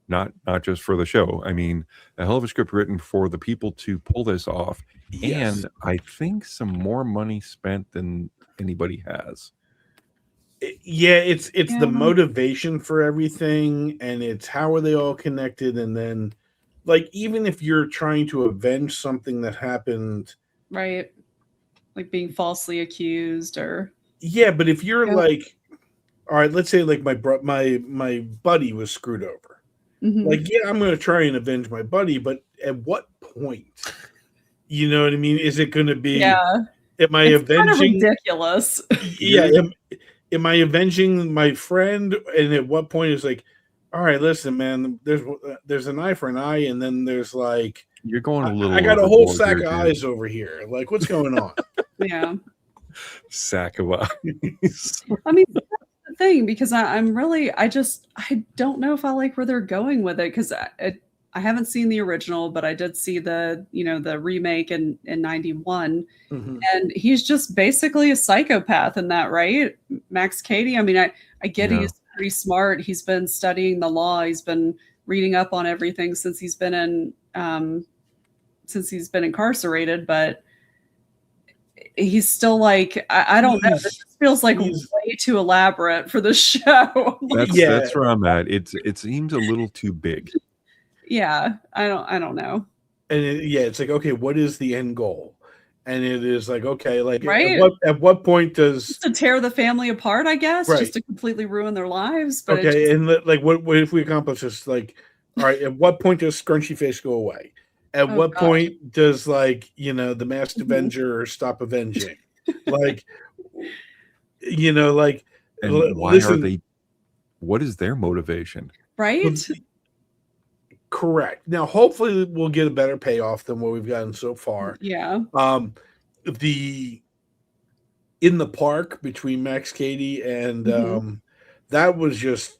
not just for the show. I mean, a hell of a script written for the people to pull this off. Yes. And I think some more money spent than anybody has. Yeah, it's Yeah. the motivation for everything, and it's how are they all connected, and then like even if you're trying to avenge something that happened, Right. Like being falsely accused or yeah, but if you're Yeah. like, all right, let's say like my buddy was screwed over. Mhm. Like, yeah, I'm going to try and avenge my buddy, but at what point? You know what I mean? Is it going to be? yeah. Am I It's kind of avenging? ridiculous. Yeah. Am I avenging my friend? And at what point is like, all right, listen, man. There's an eye for an eye, and then there's like, You're going a little. I got a whole overboard sack here, of dude. eyes over here. Like, what's going on? Yeah. Sack of eyes. I mean, that's the thing, because I'm really, I don't know if I like where they're going with it, because I haven't seen the original, but I did see the remake in 91. Mhm. And he's just basically a psychopath in that, right? Max Cady. I mean, I get Yeah. he's pretty smart. He's been studying the law. He's been reading up on everything since he's been incarcerated, but he's still like, I don't know. This just feels like he's- way too elaborate for the show. That's where I'm at. It seems a little too big. Yeah, I don't know. And it's like, okay, what is the end goal? And it is like, okay, like Right. at what point does Just to tear the family apart, I guess, Right. just to completely ruin their lives. But okay, and like what if we accomplish this? Like, all right, at what point does Scrunchy Face go away? At Oh, what gosh. point does like the Masked Mhm. Avenger stop avenging? Like, like And why are listen, they? What is their motivation? right? correct. Now, hopefully, we'll get a better payoff than what we've gotten so far. Yeah. The in the park between Max Cady and Mhm. that was just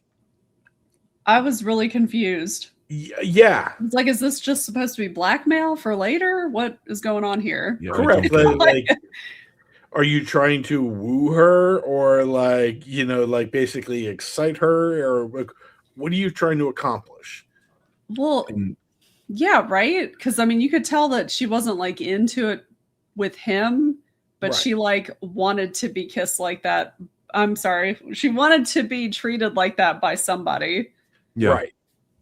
I was really confused. Yeah. It's like, is this just supposed to be blackmail for later? What is going on here? Yeah, Correct. Like, are you trying to woo her, or like, like basically excite her, or what are you trying to accomplish? Well, yeah, right. Because I mean, you could tell that she wasn't like into it with him, but she like wanted to be kissed like that. I'm sorry, she wanted to be treated like that by somebody. Yeah. Right.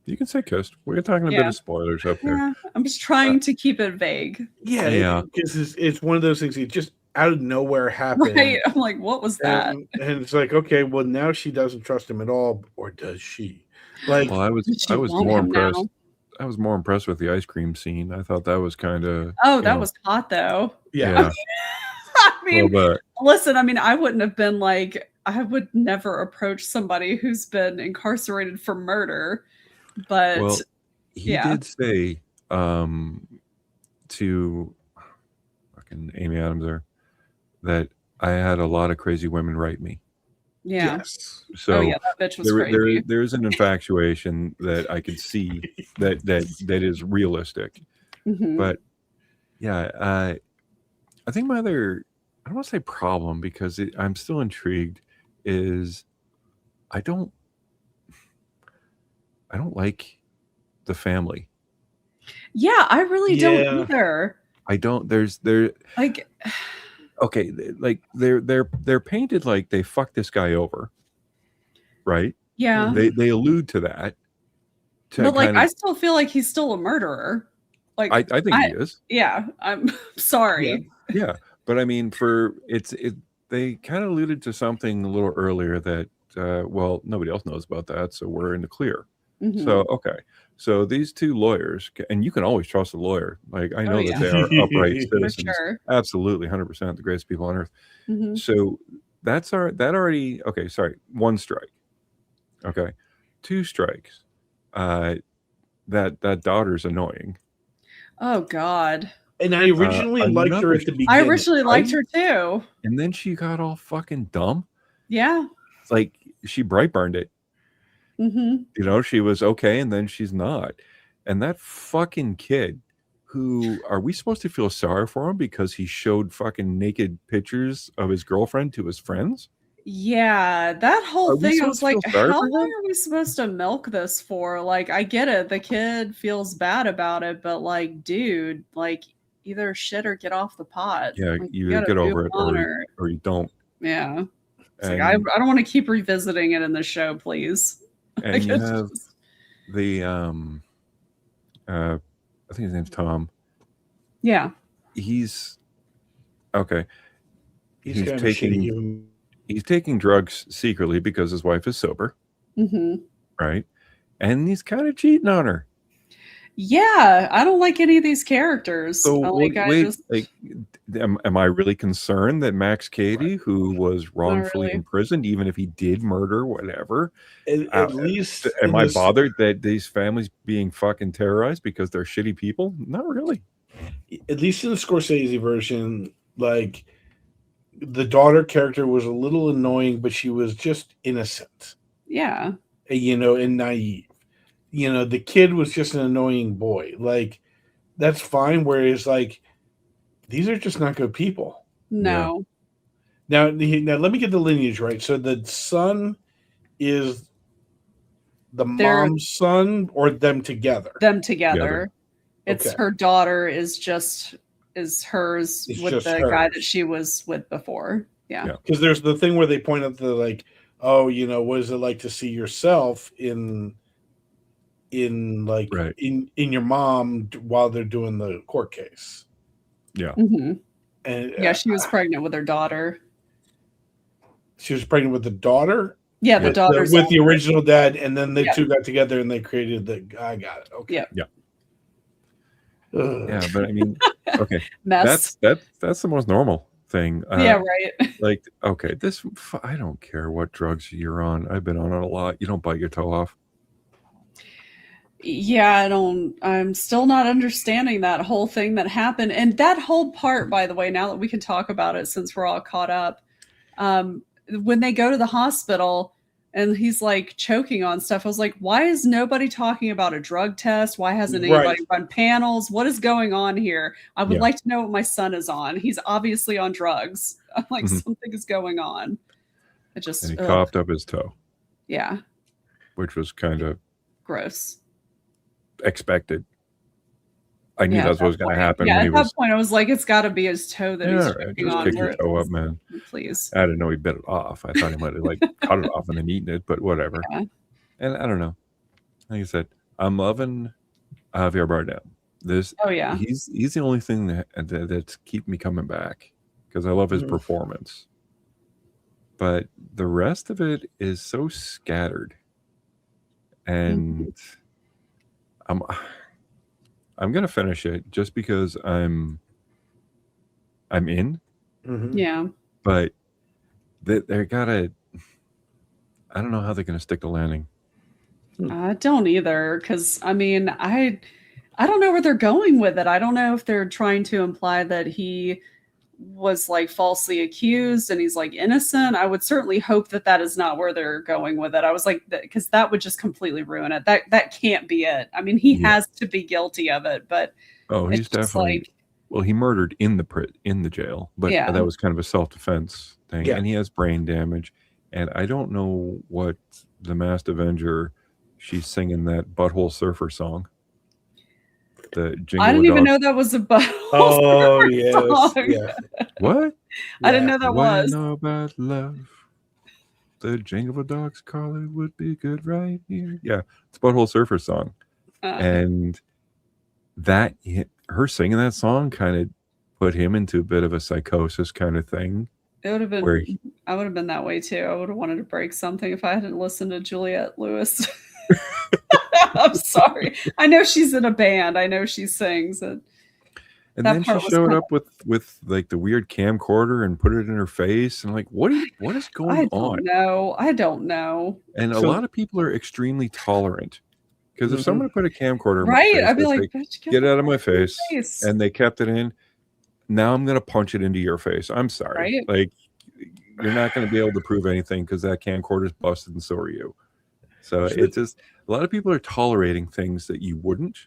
You can say kissed. We're talking a bit of spoilers up there. Yeah, I'm just trying to keep it vague. Yeah. Because it's one of those things. It just out of nowhere happened. Right. I'm like, what was that? And it's like, okay, well, now she doesn't trust him at all, or does she? Like, well, I was more impressed. Now? I was more impressed with the ice cream scene. I thought that was kind of. Oh, that was hot though. Yeah. I mean, listen, I mean, I wouldn't have been like, I would never approach somebody who's been incarcerated for murder. But he did say to fucking Amy Adams there that I had a lot of crazy women write me. Yeah. Yes. So that bitch was crazy. There's an infatuation that I could see that is realistic. Mm-hmm. But yeah, I think my other, I don't want to say problem, because I'm still intrigued, is I don't like the family. Yeah, I really don't either. I don't. They're like, okay, like they're painted like they fucked this guy over, right? Yeah. They allude to that. But like, I still feel like he's still a murderer. Like, I think he is. Yeah, I'm sorry. Yeah, but I mean, they kind of alluded to something a little earlier that well, nobody else knows about that, so we're in the clear. Mm-hmm. So okay, so these two lawyers, and you can always trust a lawyer. Like I know that they are upright citizens, sure. Absolutely, 100%, the greatest people on earth. Mm-hmm. So that already. Okay, sorry, 1 strike. Okay, 2 strikes. That daughter's annoying. Oh God. And I originally liked her at the beginning. I originally liked her too. And then she got all fucking dumb. Yeah. Like she bright burned it. Mm-hmm. She was okay, and then she's not. And that fucking kid, who are we supposed to feel sorry for him because he showed fucking naked pictures of his girlfriend to his friends? Yeah, that whole thing, I was like, how long are we supposed to milk this for? Like, I get it, the kid feels bad about it, but like, dude, like, either shit or get off the pot. Yeah, like, you get over it or you don't. Yeah. It's like, I don't want to keep revisiting it in the show, please. And you have the I think his name's Tom. Yeah. He's okay. He's taking drugs secretly because his wife is sober. Mm-hmm. Right. And he's kind of cheating on her. Yeah, I don't like any of these characters. So am I really concerned that Max Cady, who was wrongfully imprisoned, even if he did murder, whatever, at least am I bothered that these families being fucking terrorized because they're shitty people? Not really. At least in the Scorsese version, like the daughter character was a little annoying, but she was just innocent. Yeah. And naive. The kid was just an annoying boy. Like, that's fine. Whereas, like, these are just not good people. No. Yeah. Now, let me get the lineage right. So the son is the mom's son, or them together? Them together. It's her daughter is hers with the guy that she was with before. Yeah. Because there's the thing where they point out the like, oh, what is it like to see yourself in your mom while they're doing the court case. Yeah. Mm-hmm. And she was pregnant with her daughter. She was pregnant with the daughter? Yeah, the daughter with the original dad, and then the two got together and they created I got it. Okay. Yeah. Yeah, but I mean, okay. Mess. That's the most normal thing. Yeah, right. Like, okay, I don't care what drugs you're on. I've been on it a lot. You don't bite your toe off. Yeah, I'm still not understanding that whole thing that happened. And that whole part, by the way, now that we can talk about it since we're all caught up, when they go to the hospital, and he's like choking on stuff. I was like, why is nobody talking about a drug test? Why hasn't anybody run panels? What is going on here? I would like to know what my son is on. He's obviously on drugs. I'm like, something is going on. It just and he coughed up his toe. Yeah. Which was kind of gross. Expected. I knew that's what was going to happen. Yeah, at that point, I was like, it's got to be his toe that he's choking on. Just kick your toe up, man. Please. I didn't know he bit it off. I thought he might have like cut it off and then eaten it, but whatever. Yeah. And I don't know. Like I said, I'm loving Javier Bardem. He's the only thing that's keep me coming back because I love his performance. But the rest of it is so scattered, and I'm gonna finish it just because I'm in. Yeah. But they're gotta. I don't know how they're gonna stick the landing. I don't either, because I mean, I don't know where they're going with it. I don't know if they're trying to imply that he was like falsely accused and he's like innocent. I would certainly hope that is not where they're going with it. I was like, because that would just completely ruin it. That can't be it. I mean, he has to be guilty of it, but he's definitely well, he murdered in the jail, but that was kind of a self-defense thing. Yeah. And he has brain damage, and I don't know what the Masked Avenger, she's singing that Butthole Surfer song. I didn't even know that was a Butthole Surfer song. Yeah. What? I didn't know that was. Know about love. The Jingle Dogs call it would be good right here. Yeah, it's Butthole Surfer song, and that her singing that song kind of put him into a bit of a psychosis kind of thing. It would have been. I would have been that way too. I would have wanted to break something if I hadn't listened to Juliette Lewis. I'm sorry. I know she's in a band. I know she sings. And then she showed up with like the weird camcorder and put it in her face. And like, what is going on? I don't know. And a lot of people are extremely tolerant. Because if someone put a camcorder in my face, I'd be like, get out of my face. And they kept it in. Now I'm going to punch it into your face. I'm sorry. Right? Like, you're not going to be able to prove anything because that camcorder is busted and so are you. So it's just a lot of people are tolerating things that you wouldn't,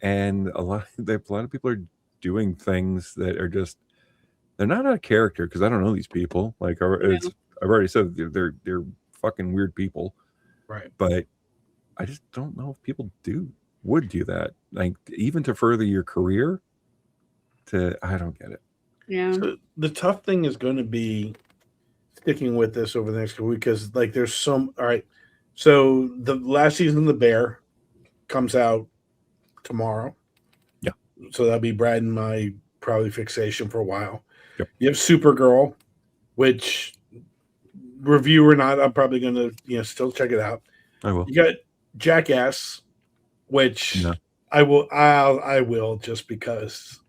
and a lot of people are doing things that are just they're not out of character because I don't know these people. Like I've already said, they're fucking weird people, right? But I just don't know if people would do that, like even to further your career. I don't get it. Yeah. So the tough thing is going to be sticking with this over the next couple weeks because like there's some all right. So the last season of The Bear comes out tomorrow. Yeah. So that'll be Brad and my probably fixation for a while. Yep. You have Supergirl, which review or not, I'm probably going to still check it out. I will. You got Jackass, which I will just because.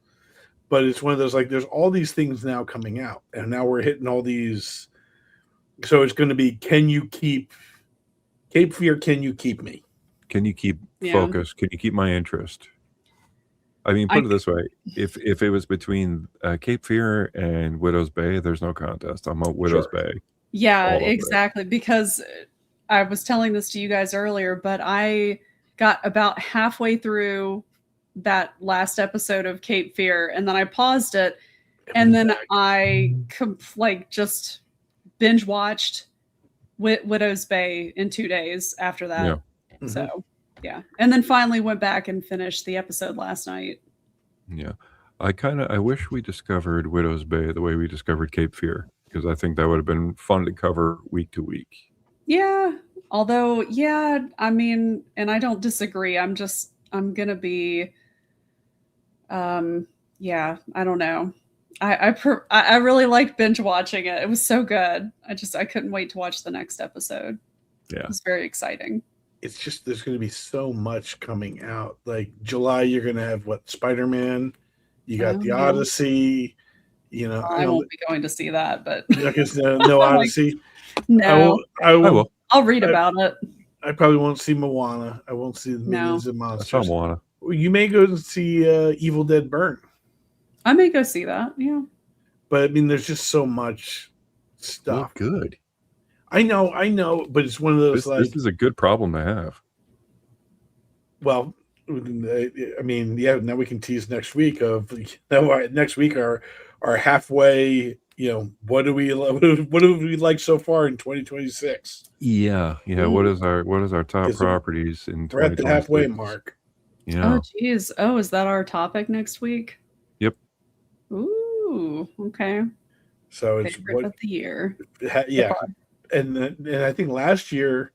But it's one of those like there's all these things now coming out, and now we're hitting all these. So it's going to be can you keep Cape Fear? Can you keep me? Can you keep focus? Can you keep my interest? I mean, put it this way: if it was between Cape Fear and Widow's Bay, there's no contest. I'm a Widow's Bay. Yeah, exactly. Because I was telling this to you guys earlier, but I got about halfway through that last episode of Cape Fear, and then I paused it, and then I just binge watched Widow's Bay in 2 days after that. Yeah. So and then finally went back and finished the episode last night. Yeah, I wish we discovered Widow's Bay the way we discovered Cape Fear, because I think that would have been fun to cover week to week. Yeah, although I mean, and I don't disagree. I'm gonna be I don't know. I really liked binge watching it. It was so good. I couldn't wait to watch the next episode. Yeah. It was very exciting. It's just there's going to be so much coming out. Like July, you're going to have Spider-Man. You got the Odyssey. I won't be going to see that, but no Odyssey. No, I will. I'll read about it. I probably won't see Moana. I won't see the Minions and Monsters. I saw Moana. You may go to see Evil Dead Burn. I may go see that. Yeah. But I mean, there's just so much stuff. Good. I know, but it's one of those This is a good problem to have. well, I mean, yeah. Now we can tease next week. Next week our halfway. What do we like so far in 2026? Yeah. What is our top properties in 2026? We're at the halfway mark. Yeah. Oh, geez. Oh, is that our topic next week? Yep. Ooh, okay. So it's favorite of the year. Yeah, and I think last year,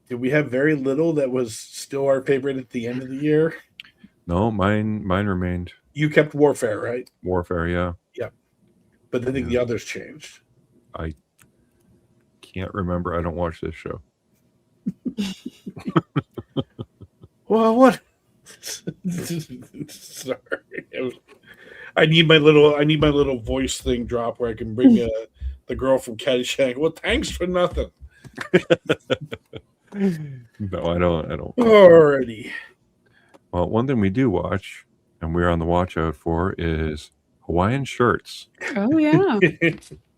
did we have very little that was still our favorite at the end of the year? No, mine remained. You kept Warfare, right? Warfare, yeah. Yep. But I think the others changed. I can't remember. I don't watch this show. Well, what? Sorry. I need my little voice thing drop where I can bring the girl from Caddyshack. Well, thanks for nothing. No, I don't. Alrighty. Well, one thing we do watch, and we're on the watch out for, is Hawaiian shirts. Oh, yeah.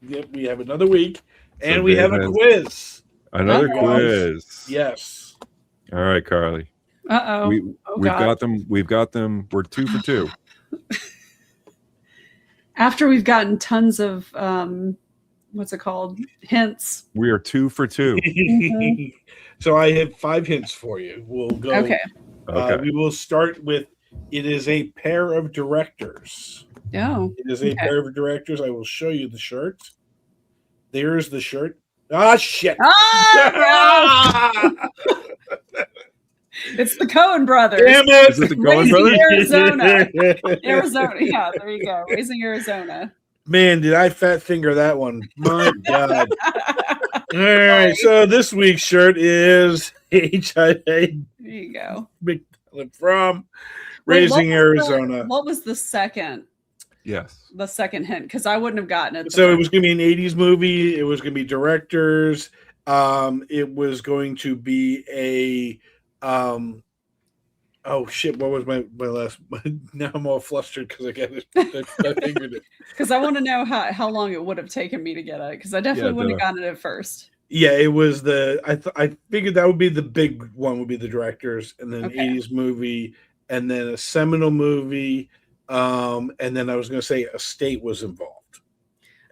Yep, we have another week, and we have a quiz. Another quiz. Yes. All right, Carly. Uh-oh. We've got them. We've got them. We're 2 for 2. After we've gotten tons of what's it called? Hints. We are 2 for 2. Mhm. So I have 5 hints for you. We'll go. Okay. We will start with it is a pair of directors. Oh. It is a pair of directors. I will show you the shirt. There's the shirt. Ah, shit. Ah, it's the Coen brothers. Damn it. Is it the Coen Raising brothers? Arizona. Yeah, there you go. Raising Arizona. Man, did I fat finger that one. My God. All right. So this week's shirt is HIA There you go. from Wait, Raising Arizona. What was the second? Yes. The second hint, because I wouldn't have gotten it. So it was going to be an 80s movie. It was going to be directors. It was going to be a oh shit, what was my last now I'm all flustered because I figured it. Because I want to know how long it would have taken me to get it, because I definitely wouldn't have gotten it at first. Yeah, it was I figured that would be the big one, would be the directors, and then 80s movie, and then a seminal movie, and then I was going to say a state was involved.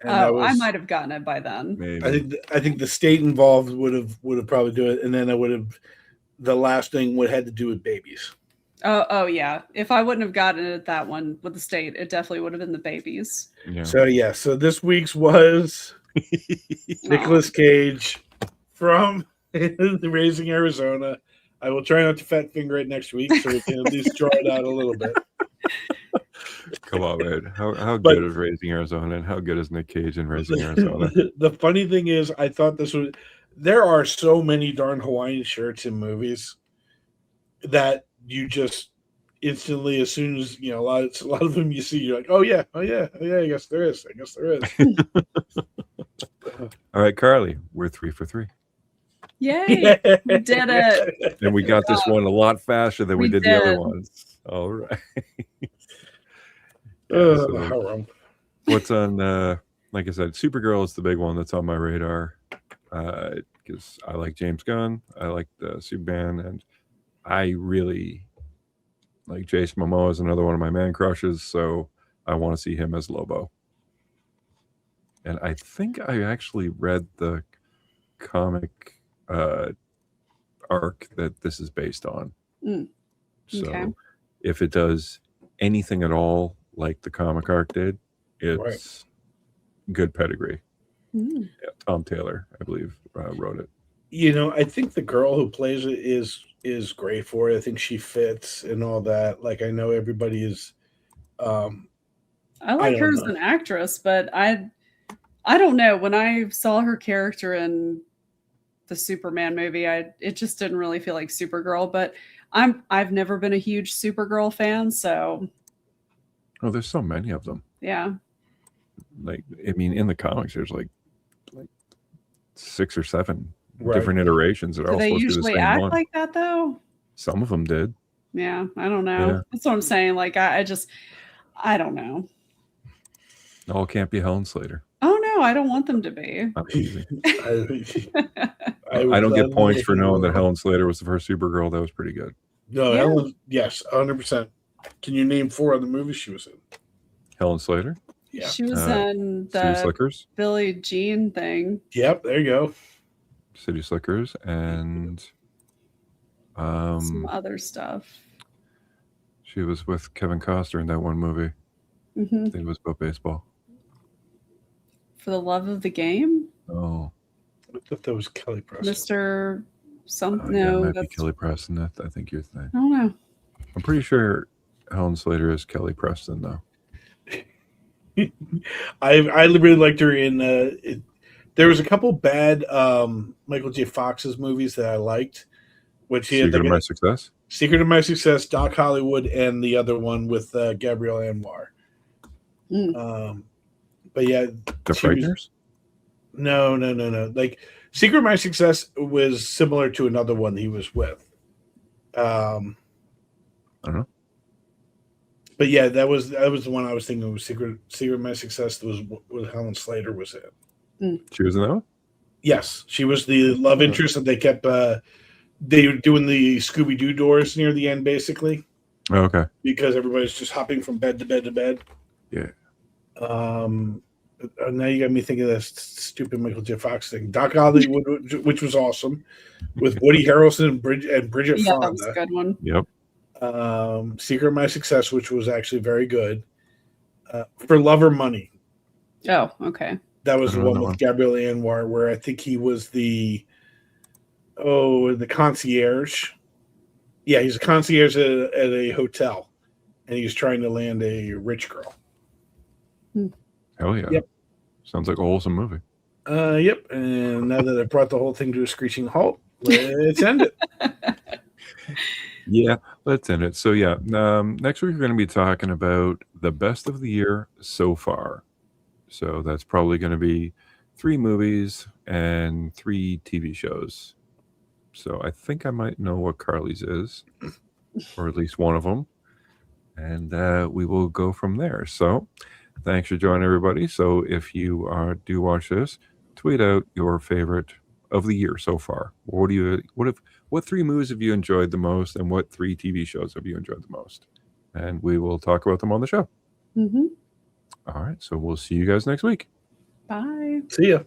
And I might have gotten it by then. Maybe. I think the state involved would have probably do it, and then I would have the last thing would have had to do with babies. Oh yeah. If I wouldn't have gotten it at that one with the state, it definitely would have been the babies. Yeah. So this week's was Nicolas Cage from Raising Arizona. I will try not to fat finger it next week, so we can at least draw it out a little bit. Come on, man. How good is Raising Arizona, and how good is Nick Cage in Raising Arizona? The funny thing is, I thought this was. There are so many darn Hawaiian shirts in movies that you just instantly, as soon as a lot of them you see, you're like, oh yeah, I guess there is. All right, Carly, we're 3 for 3. Yay! We did it. And we got this one a lot faster than we did the other ones. All right. How wrong. What's on? Like I said, Supergirl is the big one that's on my radar. Because I like James Gunn, I like the Superman, and I really like Jason Momoa is another one of my man crushes, so I want to see him as Lobo. And I think I actually read the comic arc that this is based on. So if it does anything at all like the comic arc did, it's good pedigree. Yeah, Tom Taylor, I believe, wrote it. I think the girl who plays it is great for it. I think she fits and all that. Like, I know everybody is. I like her as an actress, but I don't know. When I saw her character in the Superman movie, it just didn't really feel like Supergirl. But I've never been a huge Supergirl fan, so. Oh, there's so many of them. Yeah. Like, I mean, in the comics, there's like 6 or 7 different iterations that are all supposed to be the same one. Do they usually act like that, though? Some of them did. Yeah, I don't know. Yeah. That's what I'm saying. Like, I don't know. All can't be Helen Slater. Oh No, I don't want them to be. Not easy. I I don't get points for knowing that Helen. Helen Slater was the first Supergirl. That was pretty good. No, Yeah. Helen. Yes, 100%. Can you name 4 other movies she was in? Helen Slater, Yeah. She was in City the Slickers, Billie Jean thing. Yep. There you go. City Slickers, and Some other stuff. she was with Kevin Costner in that one movie. I think it was about baseball. For the Love of the Game? Oh, I thought that was Kelly Preston. Mr. Something. yeah, it No, might be that's, Kelly Preston. That I think you're saying. I don't know. I'm pretty sure Helen Slater is Kelly Preston, though. I really liked her in. There was a couple bad Michael J. Fox's movies that I liked, which he had Secret of My Success. Secret of My Success, Doc Hollywood, and the other one with Gabrielle Anwar. But yeah, The Frighteners. No. Like Secret of My Success was similar to another one he was with. I don't know. But yeah, that was the one I was thinking was Secret of My Success. Was Helen Slater was in. She was in that one. Yes, she was the love interest that they kept. They were doing the Scooby Doo doors near the end, basically, Oh, okay. because everybody's just hopping from bed to bed to bed. Yeah. Now you got me thinking of that stupid Michael J. Fox thing, Doc Hollywood, which was awesome, with Woody Harrelson and Bridget Yeah, Fonda. that was a good one. Yep. Secret of My Success, which was actually very good. For Love or Money, Oh, okay. that was I the don't one know with that Gabrielle Anwar, where I think he was the concierge. Yeah, he's a concierge at a hotel, and he's trying to land a rich girl. Hell yeah. Yep. Sounds like a wholesome movie. Yep. And now that I brought the whole thing to a screeching halt, let's end it. Yeah, let's end it. So yeah, next week we're going to be talking about the best of the year so far. So that's probably going to be 3 movies and 3 TV shows. So I think I might know what Carly's is, or at least one of them, and we will go from there. So thanks for joining, everybody. So if you do watch this, tweet out your favorite of the year so far. What 3 movies have you enjoyed the most, and what 3 TV shows have you enjoyed the most? And we will talk about them on the show. All right, so we'll see you guys next week. Bye. See ya.